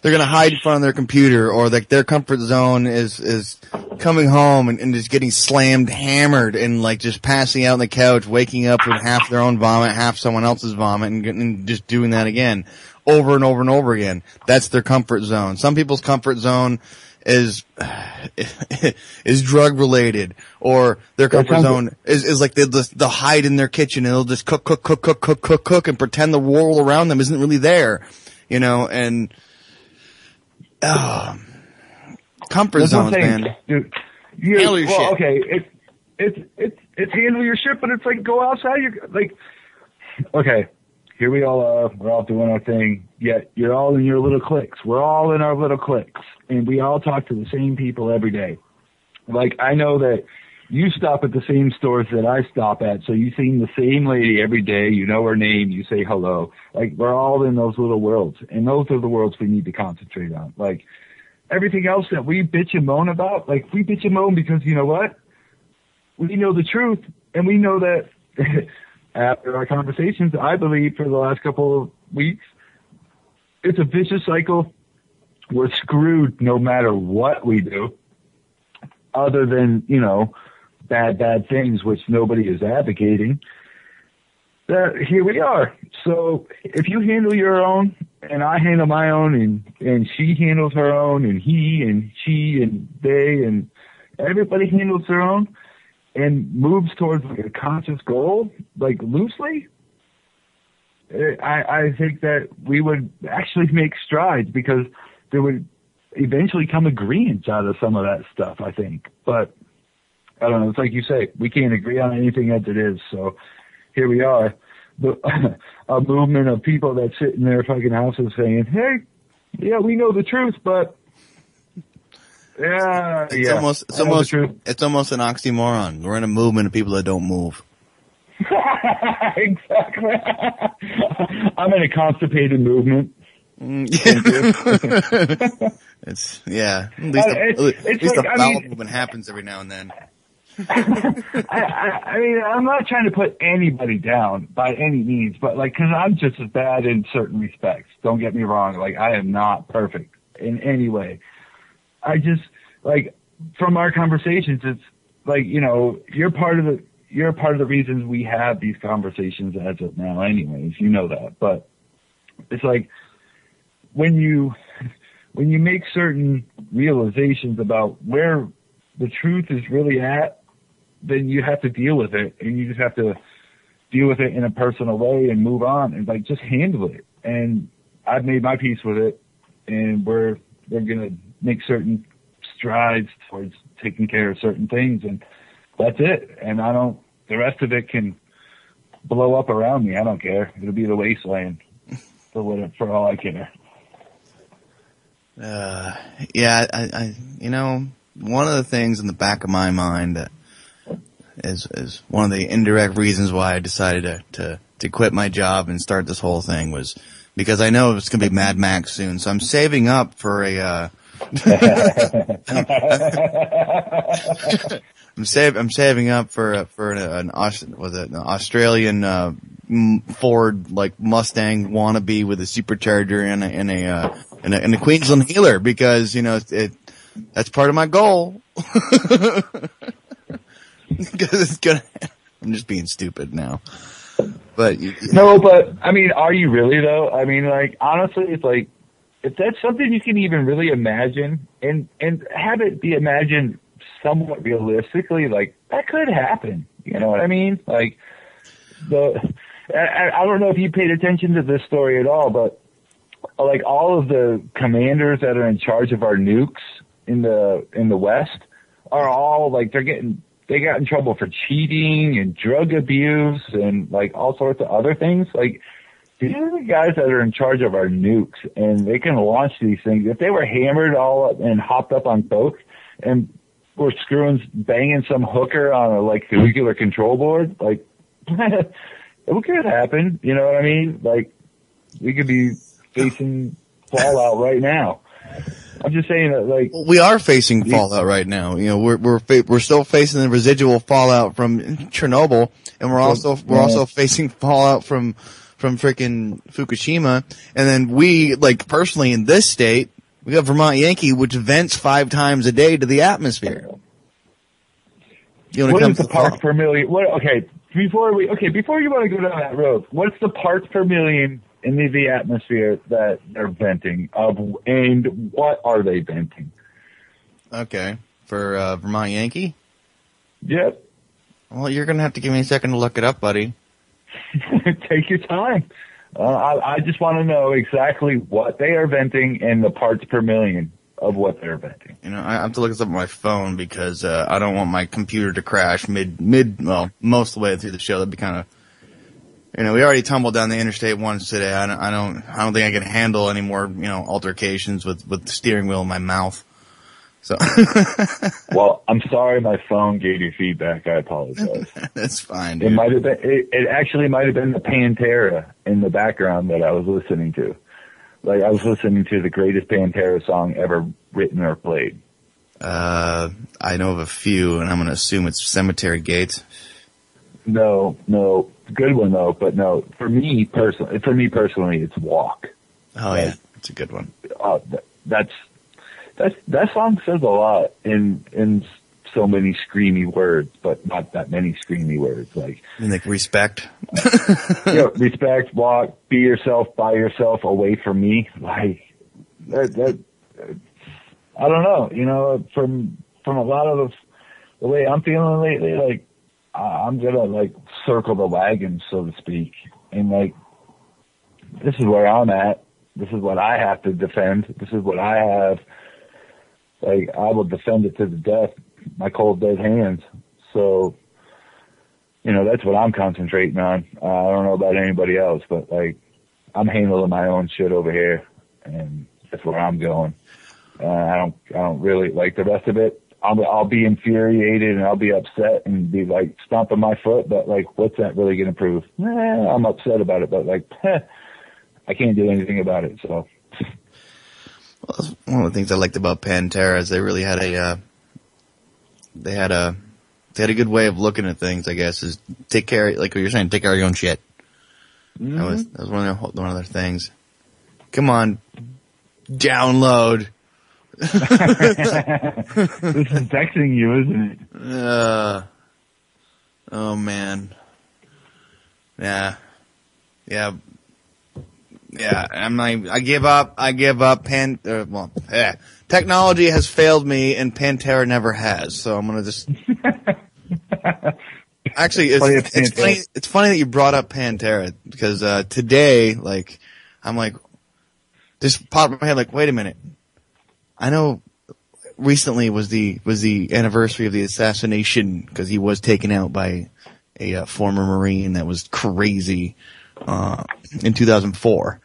in front of their computer, or like their comfort zone is coming home and just getting slammed, hammered, and like just passing out on the couch, waking up with half their own vomit, half someone else's vomit, and just doing that again over and over and over again. That's their comfort zone. Some people's comfort zone is drug related, or their comfort zone is like they'll hide in their kitchen and they'll just cook and pretend the world around them isn't really there, you know, and comfort zones, man. Dude, handle your shit. Okay, it's handle your shit, but it's like go outside. You're like, okay, here we all are. We're all doing our thing. Yet you're all in your little cliques. We're all in our little cliques, and we all talk to the same people every day. Like, I know that you stop at the same stores that I stop at, so you see the same lady every day. You know her name. You say hello. Like, we're all in those little worlds, and those are the worlds we need to concentrate on. Like, everything else that we bitch and moan about, like, we bitch and moan because, you know what? We know the truth, and we know that after our conversations, I believe for the last couple of weeks, it's a vicious cycle. We're screwed no matter what we do, other than, you know, bad things, which nobody is advocating. Here we are. So if you handle your own, and I handle my own, and she handles her own, and he and she and they, and everybody handles their own, and moves towards like a conscious goal, like loosely, I think that we would actually make strides, because there would eventually come agreements out of some of that stuff, I think. But I don't know. It's like you say, we can't agree on anything as it is. So here we are, a movement of people that sit in their fucking houses saying, hey, yeah, we know the truth, but Yeah, It's almost an oxymoron. We're in a movement of people that don't move. Exactly. I'm in a constipated movement. It's At least the bowel movement happens every now and then. I mean, I'm not trying to put anybody down by any means, but like, cause I'm just as bad in certain respects. Don't get me wrong. Like, I am not perfect in any way. I just, like, from our conversations, it's like, you know, you're part of the reasons we have these conversations as of now anyways, you know that, but it's like, when you make certain realizations about where the truth is really at, then you have to deal with it, and you just have to deal with it in a personal way and move on and like just handle it. And I've made my peace with it, and we're gonna make certain strides towards taking care of certain things, and that's it. And the rest of it can blow up around me. I don't care. It'll be the wasteland for all I care. I you know, one of the things in the back of my mind that is one of the indirect reasons why I decided to quit my job and start this whole thing was because I know it's going to be Mad Max soon. So I'm saving up for I'm saving up for an Australian Ford like Mustang wannabe with a supercharger and a Queensland healer, because you know that's part of my goal. Because it's gonna. I'm just being stupid now. But no, but I mean, are you really though? I mean, like honestly, it's like if that's something you can even really imagine and have it be imagined somewhat realistically, like that could happen. You know what I mean? Like I don't know if you paid attention to this story at all, but like all of the commanders that are in charge of our nukes in the West are all like they got in trouble for cheating and drug abuse and like all sorts of other things. Like these are the guys that are in charge of our nukes, and they can launch these things. If they were hammered all up and hopped up on coke and were banging some hooker on a like nuclear control board, like it could happen. You know what I mean? Like we could be facing fallout right now. I'm just saying that, like, we are facing fallout right now. You know, we're still facing the residual fallout from Chernobyl, and we're also facing fallout from freaking Fukushima. And then we, like, personally in this state, we got Vermont Yankee, which vents 5 times a day to the atmosphere. What is the parts per million? Before you want to go down that road, what's the parts per million in the atmosphere that they're venting and what are they venting? Okay. For Vermont Yankee? Yep. Well, you're going to have to give me a second to look it up, buddy. Take your time. I just want to know exactly what they are venting and the parts per million of what they're venting. You know, I have to look this up on my phone because I don't want my computer to crash most of the way through the show. That'd be kind of, you know, we already tumbled down the interstate once today. I don't think I can handle any more, you know, altercations with the steering wheel in my mouth. So. Well, I'm sorry my phone gave you feedback. I apologize. That's fine, dude. It actually might have been the Pantera in the background that I was listening to. Like, I was listening to the greatest Pantera song ever written or played. I know of a few, and I'm going to assume it's Cemetery Gates. No. Good one, though, but no. For me personally, it's Walk. Oh, yeah. It's a good one. That song says a lot in so many screamy words, but not that many screamy words. Like respect. Respect, walk, be yourself, by yourself, away from me. Like that I don't know. You know, from a lot of the way I'm feeling lately, like I'm gonna like circle the wagons, so to speak, and like this is where I'm at. This is what I have to defend. This is what I have. Like, I will defend it to the death, my cold dead hands. So, you know, that's what I'm concentrating on. I don't know about anybody else, but like, I'm handling my own shit over here, and that's where I'm going. I don't really like the rest of it. I'll be infuriated and I'll be upset and be like stomping my foot, but like, what's that really going to prove? I'm upset about it, but like, I can't do anything about it. So, well, one of the things I liked about Pantera is they really had they had a good way of looking at things. I guess is take care, like what you're saying, take care of your own shit. Mm-hmm. That was one of their things. Come on, download. This is texting you, isn't it? Oh man. Yeah. I'm like, I give up. Technology has failed me, and Pantera never has. So I'm gonna just. Actually, it's funny that you brought up Pantera because today, like, I'm like, just popped in my head, like, wait a minute. I know recently was the anniversary of the assassination because he was taken out by a former Marine that was crazy in 2004.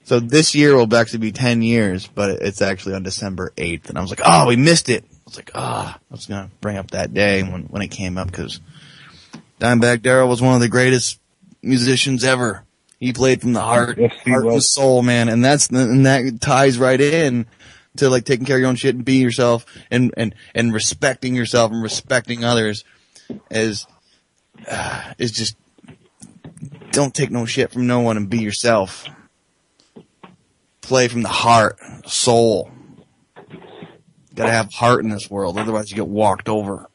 So this year will actually be 10 years, but it's actually on December 8th. And I was like, oh, we missed it. I was like, I was going to bring up that day when it came up because Dimebag Darrell was one of the greatest musicians ever. He played from the heart and the soul, man. And that ties right in to like taking care of your own shit and being yourself and respecting yourself and respecting others is just don't take no shit from no one and be yourself. Play from the heart, soul. Gotta have heart in this world, otherwise you get walked over.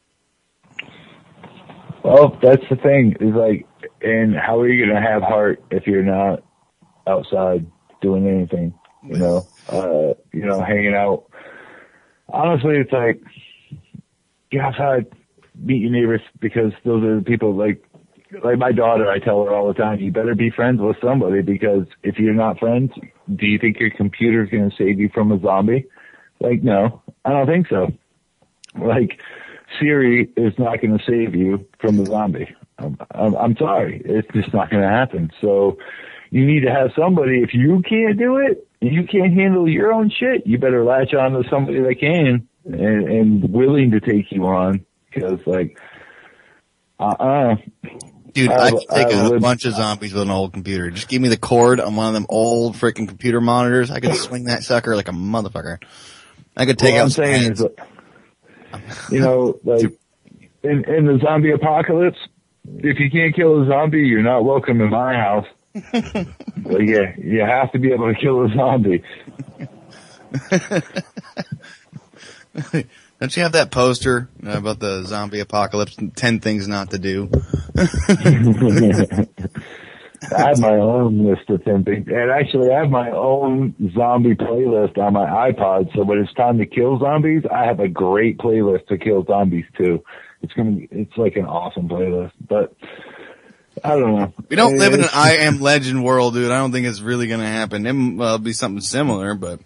Well, that's the thing, is like, and how are you gonna have heart if you're not outside doing anything? You know, hanging out. Honestly, it's like, get outside, meet your neighbors, because those are the people, like my daughter, I tell her all the time, you better be friends with somebody, because if you're not friends, do you think your computer's going to save you from a zombie? Like, no, I don't think so. Like, Siri is not going to save you from a zombie. I'm sorry. It's just not going to happen. So you need to have somebody. If you can't do it, you can't handle your own shit, you better latch on to somebody that can and willing to take you on. Because, like, dude, I can take a bunch of zombies with an old computer. Just give me the cord on one of them old freaking computer monitors. I could swing that sucker like a motherfucker. I could take out. What I'm saying is, you know, like in the zombie apocalypse, if you can't kill a zombie, you're not welcome in my house. But yeah, you have to be able to kill a zombie. Don't you have that poster about the zombie apocalypse, 10 things not to do? I have my own list of 10 things. And actually, I have my own zombie playlist on my iPod. So when it's time to kill zombies, I have a great playlist to kill zombies too. It's like an awesome playlist. But I don't know. We don't live in an I Am Legend world, dude. I don't think it's really going to happen. It'll be something similar, but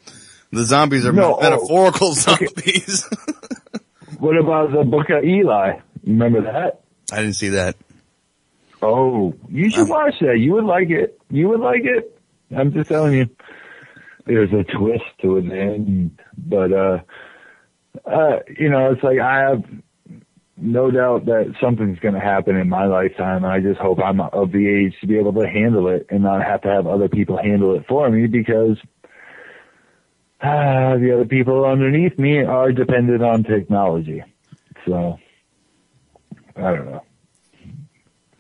the zombies are metaphorical zombies. Okay. What about the Book of Eli? You remember that? I didn't see that. Oh, you should watch that. You would like it. I'm just telling you. There's a twist to it, man. But, it's like I have no doubt that something's going to happen in my lifetime. And I just hope I'm of the age to be able to handle it and not have to have other people handle it for me, because the other people underneath me are dependent on technology. So, I don't know.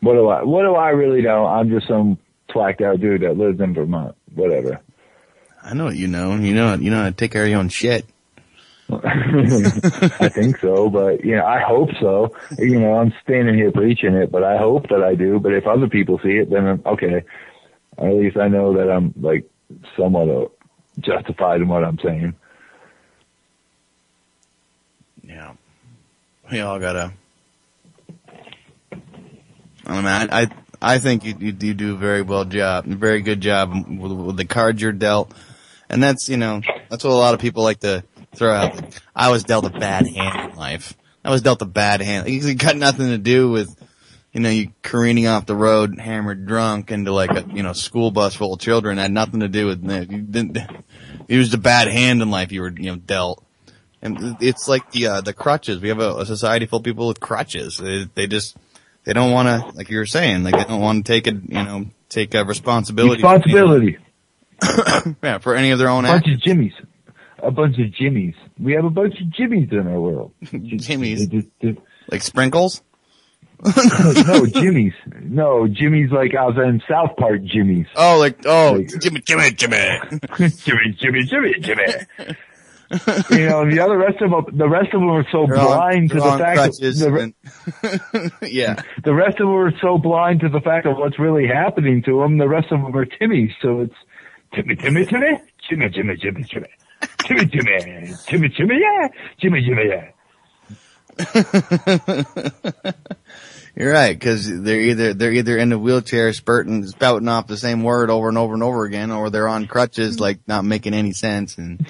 What do I really know? I'm just some twacked out dude that lives in Vermont. Whatever. I know what you know. You know how to take care of your own shit. I think so, but I hope so. I'm standing here preaching it, but I hope that I do. But if other people see it, then okay. At least I know that I'm like somewhat justified in what I'm saying. Yeah. We all gotta. I think you do a very good job with the cards you're dealt, and that's what a lot of people like to throw out. I was dealt a bad hand in life. I was dealt a bad hand. It got nothing to do with you careening off the road, hammered drunk into like a school bus full of children. It had nothing to do with it. It was the bad hand in life you were, dealt. And it's like the crutches. We have a society full of people with crutches. They don't want to, like you were saying, like they don't want to take a responsibility. Yeah, for any of their own acts. A bunch of Jimmies. We have a bunch of Jimmies in our world. Jimmies? Like sprinkles? No, Jimmies. No, Jimmy's like I was in South Park Jimmy's. Jimmy. Jimmy. The rest of them are so blind to the fact the rest of them are so blind to the fact of what's really happening to them. The rest of them are Timmy, so it's Timmy, yeah. You're right, because they're either in a wheelchair spouting off the same word over and over and over again, or they're on crutches, like not making any sense and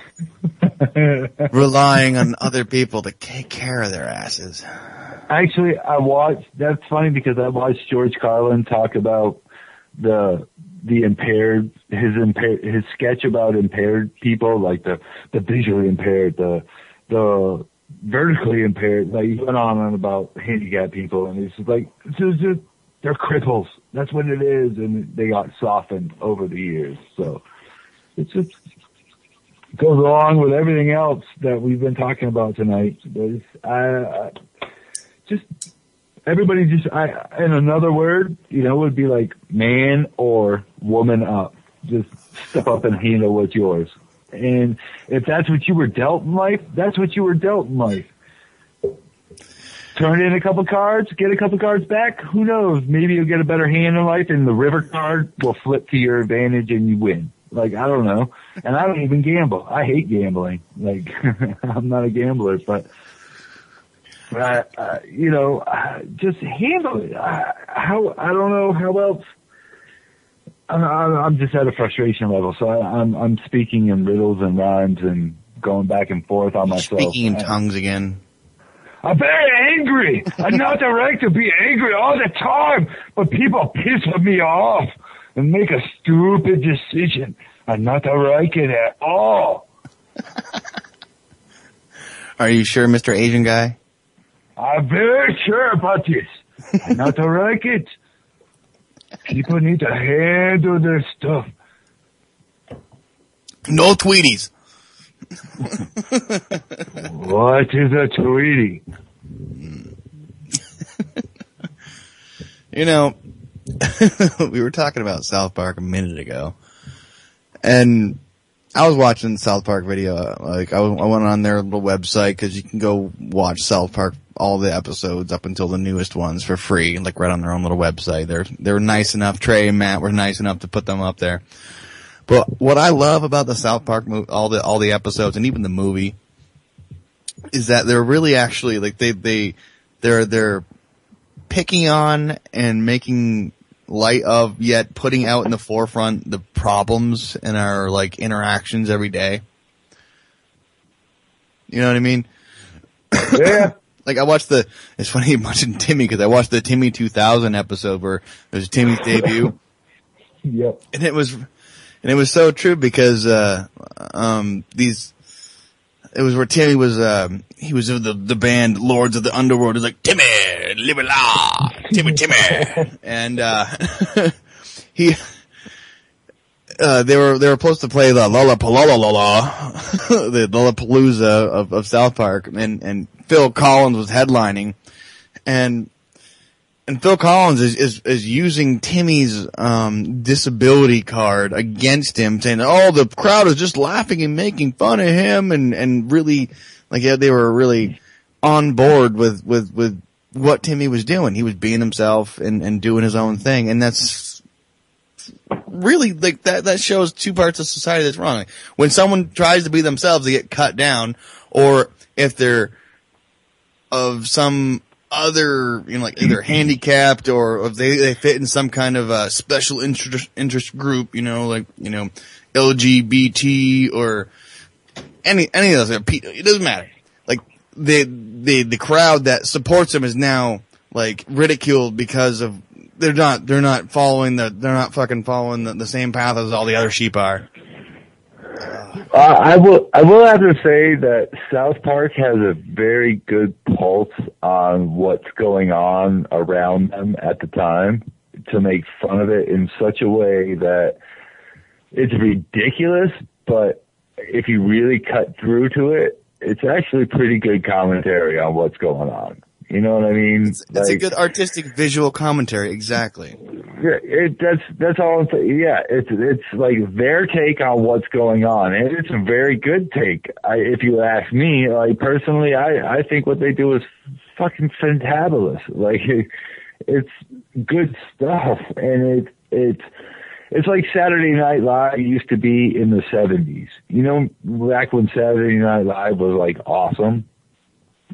relying on other people to take care of their asses. Actually, that's funny because I watched George Carlin talk about his sketch about impaired people, like the visually impaired, the vertically impaired. Like he went on about handicapped people, and he's like, they're cripples. That's what it is, and they got softened over the years. So it just goes along with everything else that we've been talking about tonight. Everybody in another word, would be like man or woman up. Just step up and handle what's yours. And if that's what you were dealt in life, that's what you were dealt in life. Turn in a couple cards, get a couple cards back. Who knows? Maybe you'll get a better hand in life and the river card will flip to your advantage and you win. Like, I don't know. And I don't even gamble. I hate gambling. Like, I'm not a gambler, but just handle it. I don't know how else. I'm just at a frustration level, so I'm speaking in riddles and rhymes and going back and forth on myself. Speaking in tongues again. I'm very angry. I'm not the right to be angry all the time, but people piss me off and make a stupid decision. I'm not the right kid at all. Are you sure, Mr. Asian guy? I'm very sure about this. I'm not the right kid. People need to handle their stuff. No tweeties. What is a tweetie? We were talking about South Park a minute ago, and I was watching South Park video. Like I went on their little website because you can go watch South Park, all the episodes up until the newest ones for free, like right on their own little website. They're nice enough. Trey and Matt were nice enough to put them up there. But what I love about the South Park all the episodes and even the movie is that they're really actually like they're picking on and making light of, yet putting out in the forefront the problems in our like interactions every day. You know what I mean? Yeah. Like it's funny you mentioned Timmy because I watched the Timmy 2000 episode where it was Timmy's debut. Yep. And it was so true because, it was where Timmy was, he was of the band Lords of the Underworld. It was like, Timmy, live la, Timmy. And, they were supposed to play the the Lollapalooza of South Park, and Phil Collins was headlining, and Phil Collins is using Timmy's disability card against him, saying, "Oh, the crowd is just laughing and making fun of him," and really, like, yeah, they were really on board with what Timmy was doing. He was being himself and doing his own thing, and that's really like that shows two parts of society that's wrong. Like, when someone tries to be themselves, they get cut down, or if they're of some other, like either handicapped or if they fit in some kind of special interest group, like LGBT or any of those. It doesn't matter. Like the crowd that supports them is now like ridiculed because of they're not fucking following the same path as all the other sheep are. I will have to say that South Park has a very good pulse on what's going on around them at the time to make fun of it in such a way that it's ridiculous, but if you really cut through to it, it's actually pretty good commentary on what's going on. You know what I mean? It's a good artistic visual commentary, exactly. That's all I'm saying. Yeah, it's like their take on what's going on, and it's a very good take. If you ask me, like personally, I think what they do is fucking fantabulous. Like it's good stuff, and it's like Saturday Night Live used to be in the 70s. You know, back when Saturday Night Live was like awesome.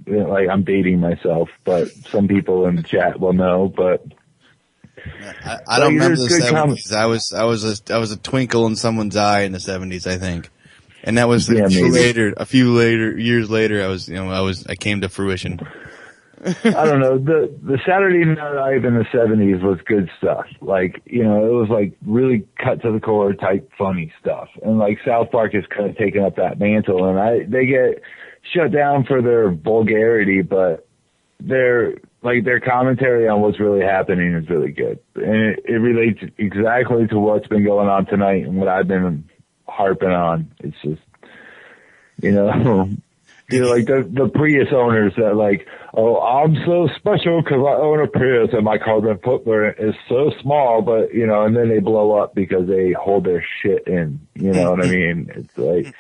Like I'm dating myself, but some people in the chat will know. But I don't remember the 70s. I was a twinkle in someone's eye in the 70s, I think, and that was a few years later. I came to fruition. I don't know. The Saturday Night Live in the 70s was good stuff. Like, you know, it was like really cut to the core type funny stuff. And like South Park has kind of taken up that mantle, and they get shut down for their vulgarity, but their commentary on what's really happening is really good. And it relates exactly to what's been going on tonight and what I've been harping on. It's just, you know, like the Prius owners that like, oh, I'm so special because I own a Prius and my carbon footprint is so small, but, you know, and then they blow up because they hold their shit in, you know what I mean? It's like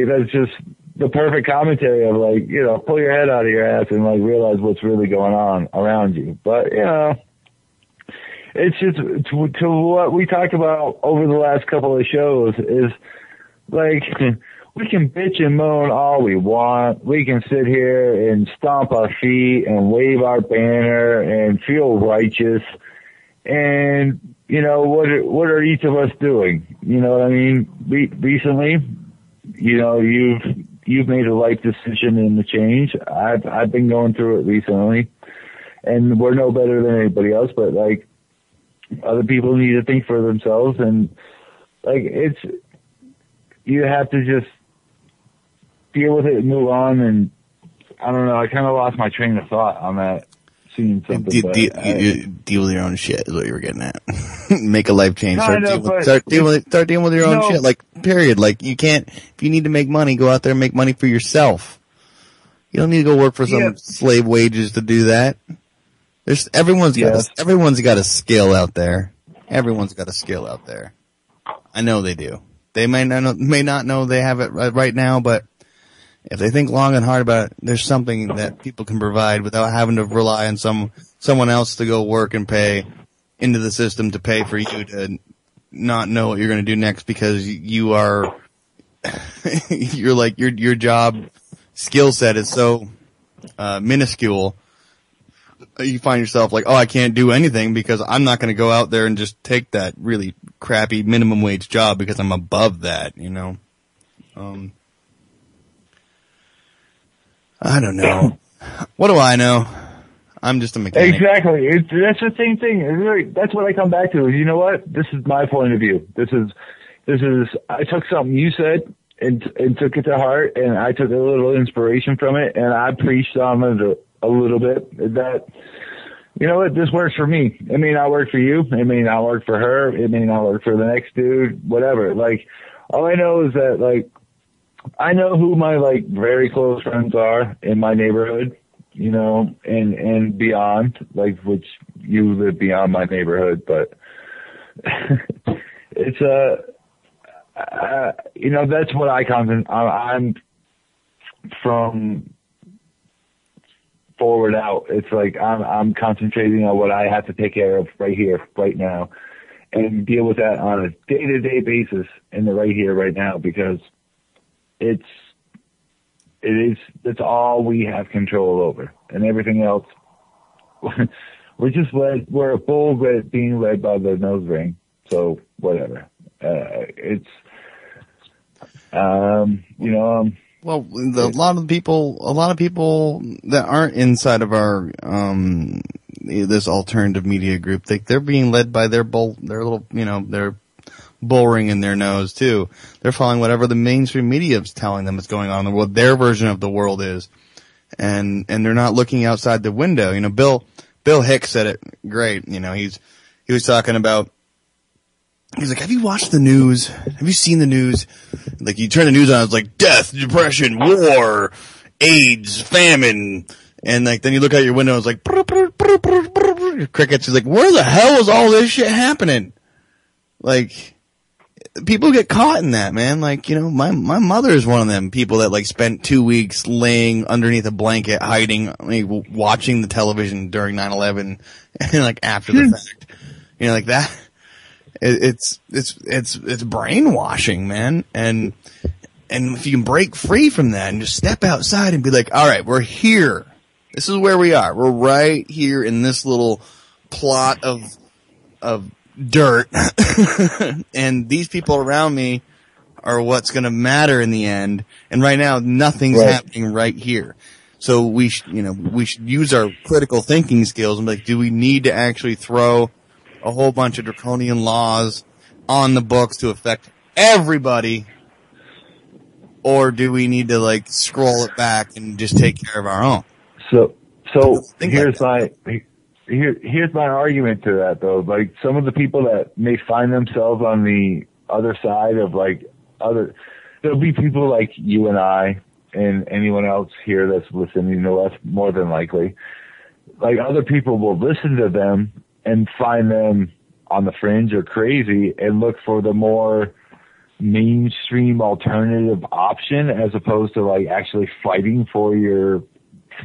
that's just the perfect commentary of like, you know, pull your head out of your ass and like realize what's really going on around you. But, you know, it's just to what we talked about over the last couple of shows is like, we can bitch and moan all we want. We can sit here and stomp our feet and wave our banner and feel righteous. And, you know, what are each of us doing? You know what I mean? Recently, you know, you've made a life decision in the change. I've been going through it recently, and we're no better than anybody else, but like other people need to think for themselves, and like you have to just deal with it and move on. And I don't know, I kind of lost my train of thought on that. Seeing something, deal with your own shit is what you were getting at. Make a life change. Start dealing with your own shit. Like, period. Like, you can't, if you need to make money, go out there and make money for yourself. You don't need to go work for some slave wages to do that. Everyone's got a skill out there. Everyone's got a skill out there. I know they do. They may not know they have it right now, but if they think long and hard about it, there's something that people can provide without having to rely on someone else to go work and pay into the system to pay for you to not know what you're going to do next because you are, you're like, your job skill set is so, minuscule. You find yourself like, oh, I can't do anything because I'm not going to go out there and just take that really crappy minimum wage job because I'm above that, you know? I don't know. What do I know? I'm just a mechanic. Exactly. That's the same thing. That's what I come back to. You know what? This is my point of view. This is. I took something you said and took it to heart, and I took a little inspiration from it, and I preached on it a little bit. That, you know what? This works for me. It may not work for you. It may not work for her. It may not work for the next dude. Whatever. Like, all I know is that like, I know who my like very close friends are in my neighborhood, you know, and beyond, like, which you live beyond my neighborhood, but it's you know, that's what I'm from forward out. It's like I'm concentrating on what I have to take care of right here, right now, and deal with that on a day-to-day basis in the right here, right now, because that's all we have control over, and everything else we're a bull being led by the nose ring. So whatever. You know, well, a lot of people that aren't inside of our this alternative media group, they're being led by their little, you know, their bull ring in their nose too. They're following whatever the mainstream media is telling them is going on in the world. Their version of the world is, and they're not looking outside the window. You know, Bill Hicks said it great. You know, he was talking about. He's like, have you watched the news? Have you seen the news? Like, you turn the news on, it's like death, depression, war, AIDS, famine. And like, then you look out your window, it's like, crickets. He's like, where the hell is all this shit happening? Like, people get caught in that, man. Like, you know, my mother is one of them people that like spent 2 weeks laying underneath a blanket, hiding, like, watching the television during 9/11 and like after the fact. You know, like that. It's brainwashing, man. And if you can break free from that and just step outside and be like, all right, we're here. This is where we are. We're right here in this little plot of dirt. And these people around me are what's going to matter in the end. And right now, nothing's happening right here. So we should use our critical thinking skills and be like, do we need to actually throw a whole bunch of draconian laws on the books to affect everybody, or do we need to like scroll it back and just take care of our own? So here's my argument to that though. Like, some of the people that may find themselves on the other side of there'll be people like you and I and anyone else here that's listening to us, more than likely. Like, other people will listen to them and find them on the fringe or crazy and look for the more mainstream alternative option as opposed to like actually fighting for your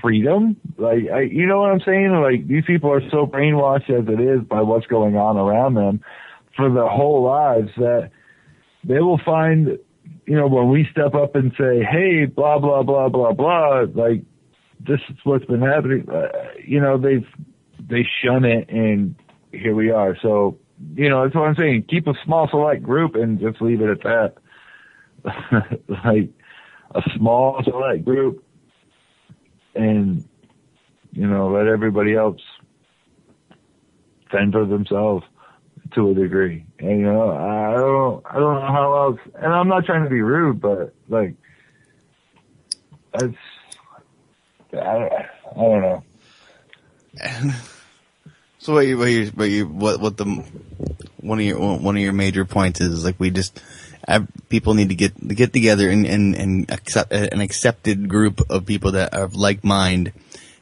freedom. Like, you know what I'm saying? Like, these people are so brainwashed as it is by what's going on around them for their whole lives that they will find, you know, when we step up and say, hey, blah, blah, blah, blah, blah, like, this is what's been happening, you know, they shun it, and here we are. So, you know, that's what I'm saying. Keep a small select group and just leave it at that. Like, a small select group, and, you know, let everybody else fend for themselves to a degree. And, you know, I don't know how else, and I'm not trying to be rude, but like, I don't know. So one of your major points is like, people need to get together and accept an accepted group of people that are of like mind,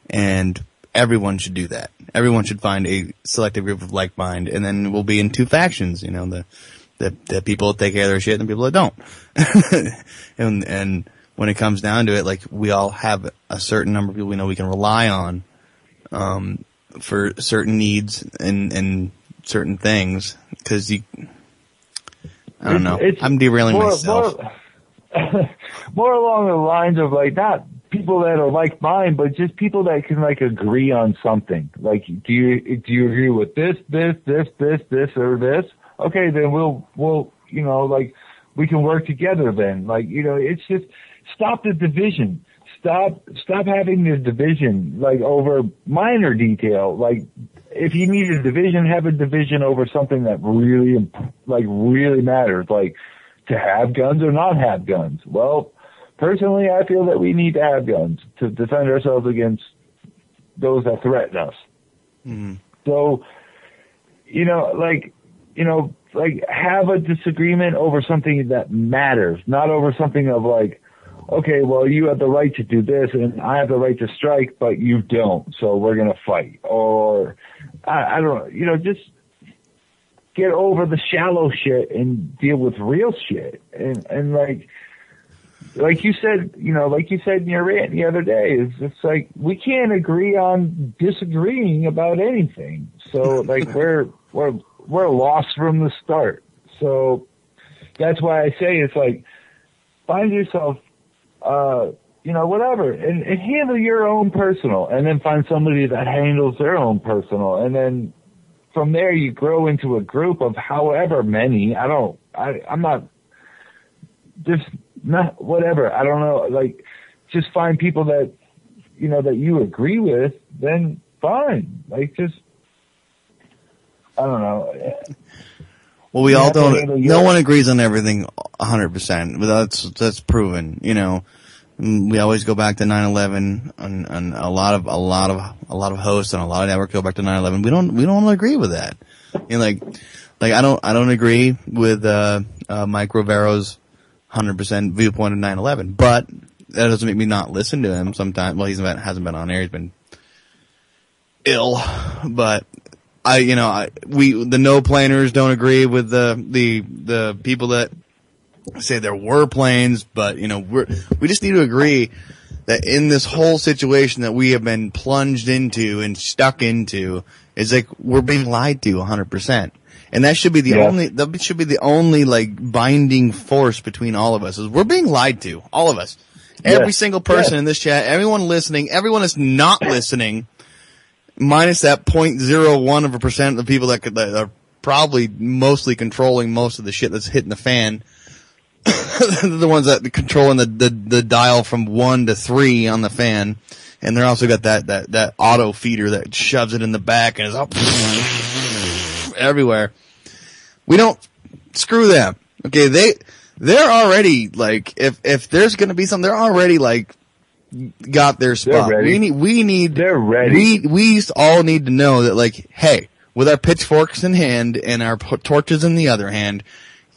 and everyone should do that. Everyone should find a selective group of like mind, and then we'll be in two factions. You know, the people that take care of their shit and the people that don't. and when it comes down to it, like, we all have a certain number of people we know we can rely on for certain needs and certain things. Because I don't know. I'm derailing myself. More along the lines of, like, not people that are like mine, but just people that can, like, agree on something. Like, do you agree with this, or this? Okay, then we'll, you know, like, we can work together then. Like, you know, it's just, stop the division. Stop having the division, like, over minor detail. Like, if you need a division, have a division over something that really matters, like to have guns or not have guns. Well, personally, I feel that we need to have guns to defend ourselves against those that threaten us. Mm-hmm. So, have a disagreement over something that matters, not over something of like, okay, well, you have the right to do this and I have the right to strike, but you don't, so we're going to fight. Or, I don't know, just get over the shallow shit and deal with real shit. And like you said in your rant the other day, it's like, we can't agree on disagreeing about anything. So, like, we're lost from the start. So that's why I say it's like, find yourself, whatever, and handle your own personal, and then find somebody that handles their own personal, and then from there you grow into a group of however many. I'm not, just not whatever. I don't know. Like, just find people that, that you agree with, then fine. Like, just, I don't know. Well, we all don't. No one agrees on everything 100%. But that's proven. You know, we always go back to 9/11, and a lot of hosts and a lot of networks go back to 9/11. We don't agree with that. You know, like I don't agree with Mike Rovero's 100% viewpoint of 9/11, but that doesn't make me not listen to him sometimes. Well, hasn't been on air. He's been ill, but the no planers don't agree with the people that say there were planes, but you know, we just need to agree that in this whole situation that we have been plunged into and stuck into, is like we're being lied to 100%. And that should be the only like binding force between all of us, is we're being lied to, all of us. Every single person in this chat, everyone listening, everyone that's not listening, minus that 0.01% of the people that are probably mostly controlling most of the shit that's hitting the fan. The ones that are controlling the dial from 1 to 3 on the fan. And they're also got that auto feeder that shoves it in the back and is up everywhere. We don't screw them. Okay, they're already like, if there's gonna be something, they're already like got their spot. They're ready. We all need to know that, like, hey, with our pitchforks in hand and our torches in the other hand,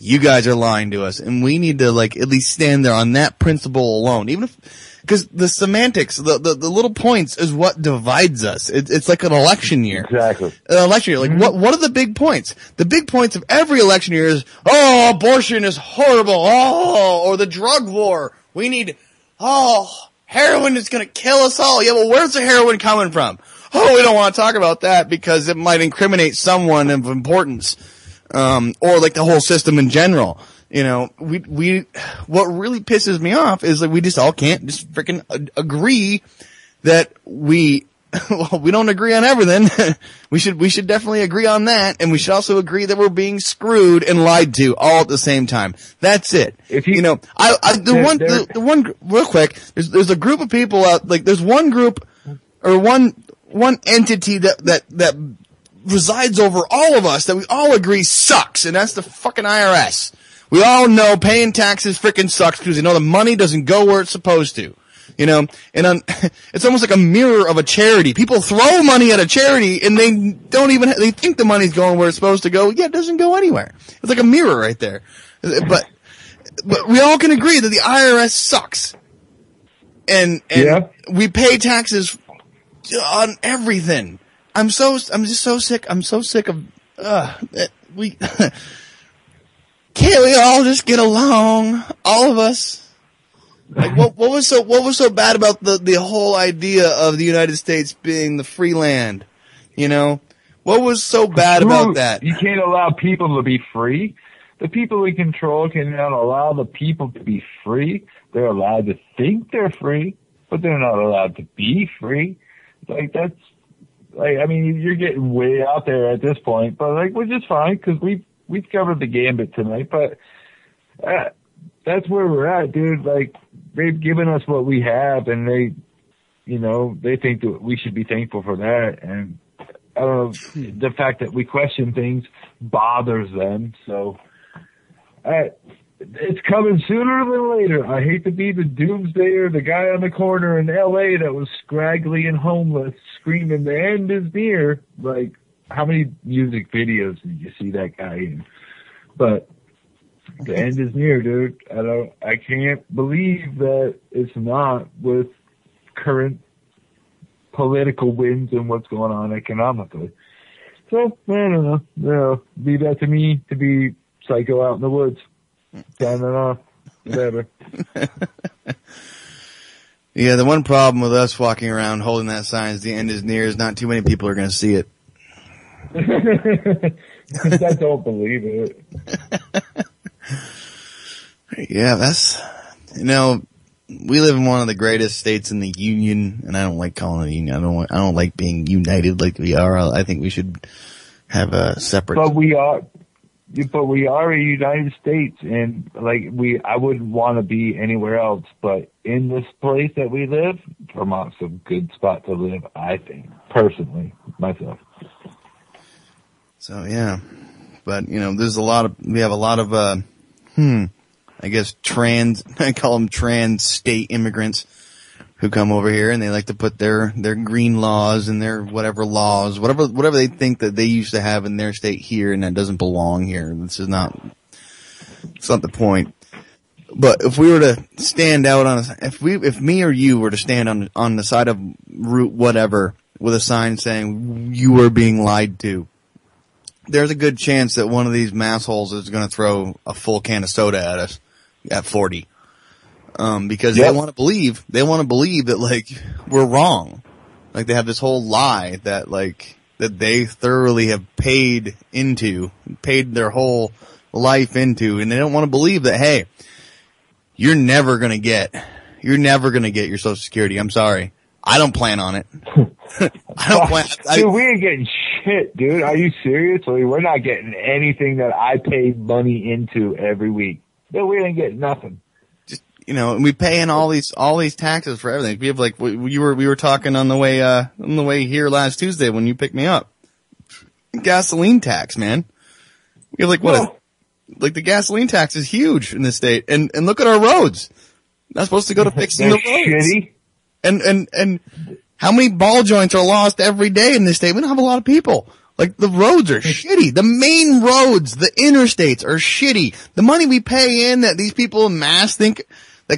you guys are lying to us, and we need to like at least stand there on that principle alone. Even if, because the semantics, the little points is what divides us. It's like an election year. Exactly. An election year. Like what are the big points? The big points of every election year is, oh, abortion is horrible. Oh, or the drug war. We need, heroin is going to kill us all. Yeah, well, where's the heroin coming from? Oh, we don't want to talk about that because it might incriminate someone of importance. Or like the whole system in general. You know, what really pisses me off is that we just all can't just freaking agree that we don't agree on everything. we should definitely agree on that, and we should also agree that we're being screwed and lied to all at the same time. That's it. The one real quick, there's a group of people out, like there's one group or one entity that resides over all of us that we all agree sucks, and that's the fucking IRS. We all know paying taxes freaking sucks because you know the money doesn't go where it's supposed to. You know, and it's almost like a mirror of a charity. People throw money at a charity and they think the money's going where it's supposed to go. Yeah, it doesn't go anywhere. It's like a mirror right there. But we all can agree that the IRS sucks. And we pay taxes on everything. I'm just so sick. I'm so sick of, can't we all just get along? All of us. Like, what was so bad about the whole idea of the United States being the free land? You know? What was so bad about that? You can't allow people to be free. The people in control cannot allow the people to be free. They're allowed to think they're free, but they're not allowed to be free. Like, that's, like, I mean, you're getting way out there at this point, but like, which is fine because we've covered the gambit tonight. But that's where we're at, dude. Like, they've given us what we have, and they think that we should be thankful for that. And I don't know, the fact that we question things bothers them. So it's coming sooner than later. I hate to be the doomsdayer, the guy on the corner in L.A. that was scraggly and homeless screaming, the end is near. Like, how many music videos did you see that guy in? But the end is near, dude. I can't believe that it's not with current political winds and what's going on economically. So, I don't know. Leave that to me to be psycho out in the woods. Signing off. Whatever. Yeah, the one problem with us walking around holding that sign is the end is near is not too many people are going to see it. I don't believe it. Yeah, that's, we live in one of the greatest states in the union, and I don't like calling it a union. I don't like being united like we are. I think we should have a separate. But we are a United States, and I wouldn't want to be anywhere else. But in this place that we live, Vermont's a good spot to live, I think, personally, myself. So yeah, but we have a lot of I guess I call them trans state immigrants who come over here and they like to put their green laws and their whatever they think that they used to have in their state here, and that doesn't belong here. It's not the point. But if we were to stand out if me or you were to stand on the side of Route whatever with a sign saying you are being lied to, there's a good chance that one of these massholes is going to throw a full can of soda at us at 40. Because they want to believe that, like, we're wrong. Like, they have this whole lie that, like, that they thoroughly have paid their whole life into, and they don't want to believe that, hey, you're never gonna get your Social Security. I'm sorry. I don't plan on it. Dude, we ain't getting shit, dude. Are you serious? We're not getting anything that I paid money into every week. No, we ain't getting nothing. And we pay in all these taxes for everything. We have, like, we were talking on the way here last Tuesday when you picked me up. Gasoline tax, man. We have the gasoline tax is huge in this state. And look at our roads. Not supposed to go to fixing the roads. Shitty. And how many ball joints are lost every day in this state? We don't have a lot of people. Like, the roads are shitty. The main roads, the interstates are shitty. The money we pay in that these people in mass that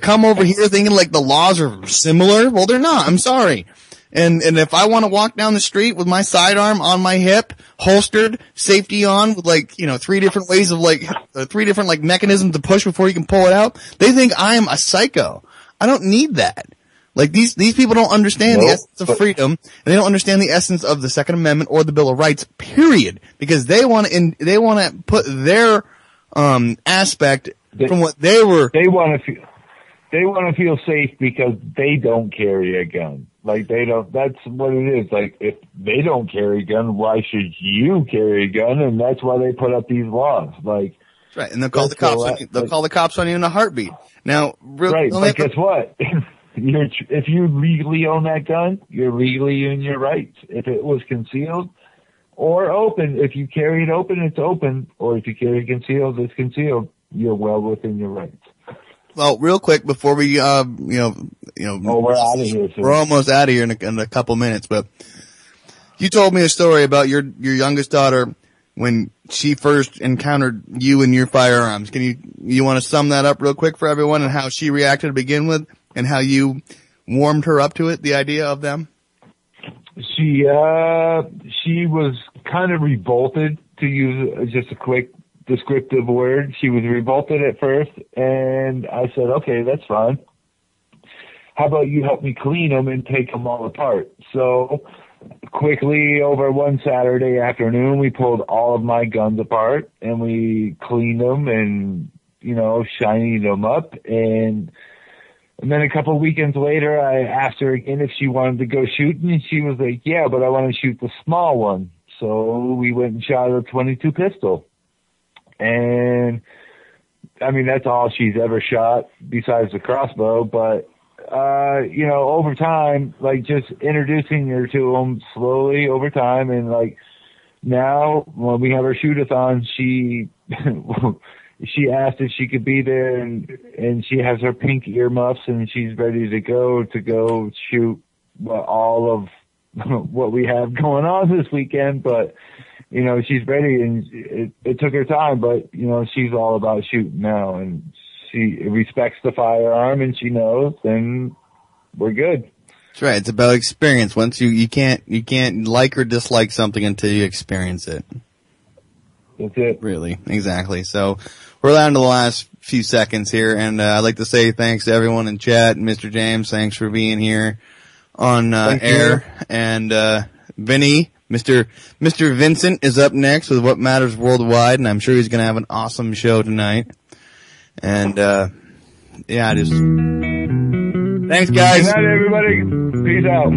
come over here thinking like the laws are similar. Well, they're not. I'm sorry. And if I want to walk down the street with my sidearm on my hip, holstered, safety on, with, like, 3 different ways of, like, 3 different, like, mechanisms to push before you can pull it out, they think I am a psycho. I don't need that. Like, these people don't understand the essence of freedom, and they don't understand the essence of the Second Amendment or the Bill of Rights, period. Because they want to put their, aspect from what they want to feel safe because they don't carry a gun. Like, that's what it is. Like, if they don't carry a gun, why should you carry a gun? And that's why they put up these laws. Like, right. And they'll call the cops on you. They'll call the cops on you in a heartbeat. Now, but guess what? If you legally own that gun, you're legally in your rights. If it was concealed or open, if you carry it open, it's open. Or if you carry it concealed, it's concealed. You're well within your rights. Well, real quick before we, we're out of here. We're almost out of here in a couple minutes, but you told me a story about your youngest daughter when she first encountered you and your firearms. Can you want to sum that up real quick for everyone and how she reacted to begin with and how you warmed her up to it, the idea of them? She was kind of revolted, to use just a quick descriptive word. She was revolted at first, and I said, okay, that's fine. How about you help me clean them and take them all apart? So quickly, over one Saturday afternoon, we pulled all of my guns apart and we cleaned them and, shining them up. And then a couple of weekends later, I asked her again if she wanted to go shooting, and she was like, yeah, but I want to shoot the small one. So we went and shot a .22 pistol. And, I mean, that's all she's ever shot besides the crossbow. But, over time, like, just introducing her to them slowly over time. And, like, now when we have our shoot-a-thon, she asked if she could be there, and she has her pink earmuffs, and she's ready to go shoot all of what we have going on this weekend. But, she's ready, and it took her time, but, she's all about shooting now, and she respects the firearm, and she knows, and we're good. That's right. It's about experience. Once you can't like or dislike something until you experience it. That's it. Really. Exactly. So we're down to the last few seconds here, and I'd like to say thanks to everyone in chat. Mr. James, thanks for being here on air. And Vinny, Mr. Vincent is up next with What Matters Worldwide, and I'm sure he's going to have an awesome show tonight. And thanks, guys. Good night, everybody. Peace out.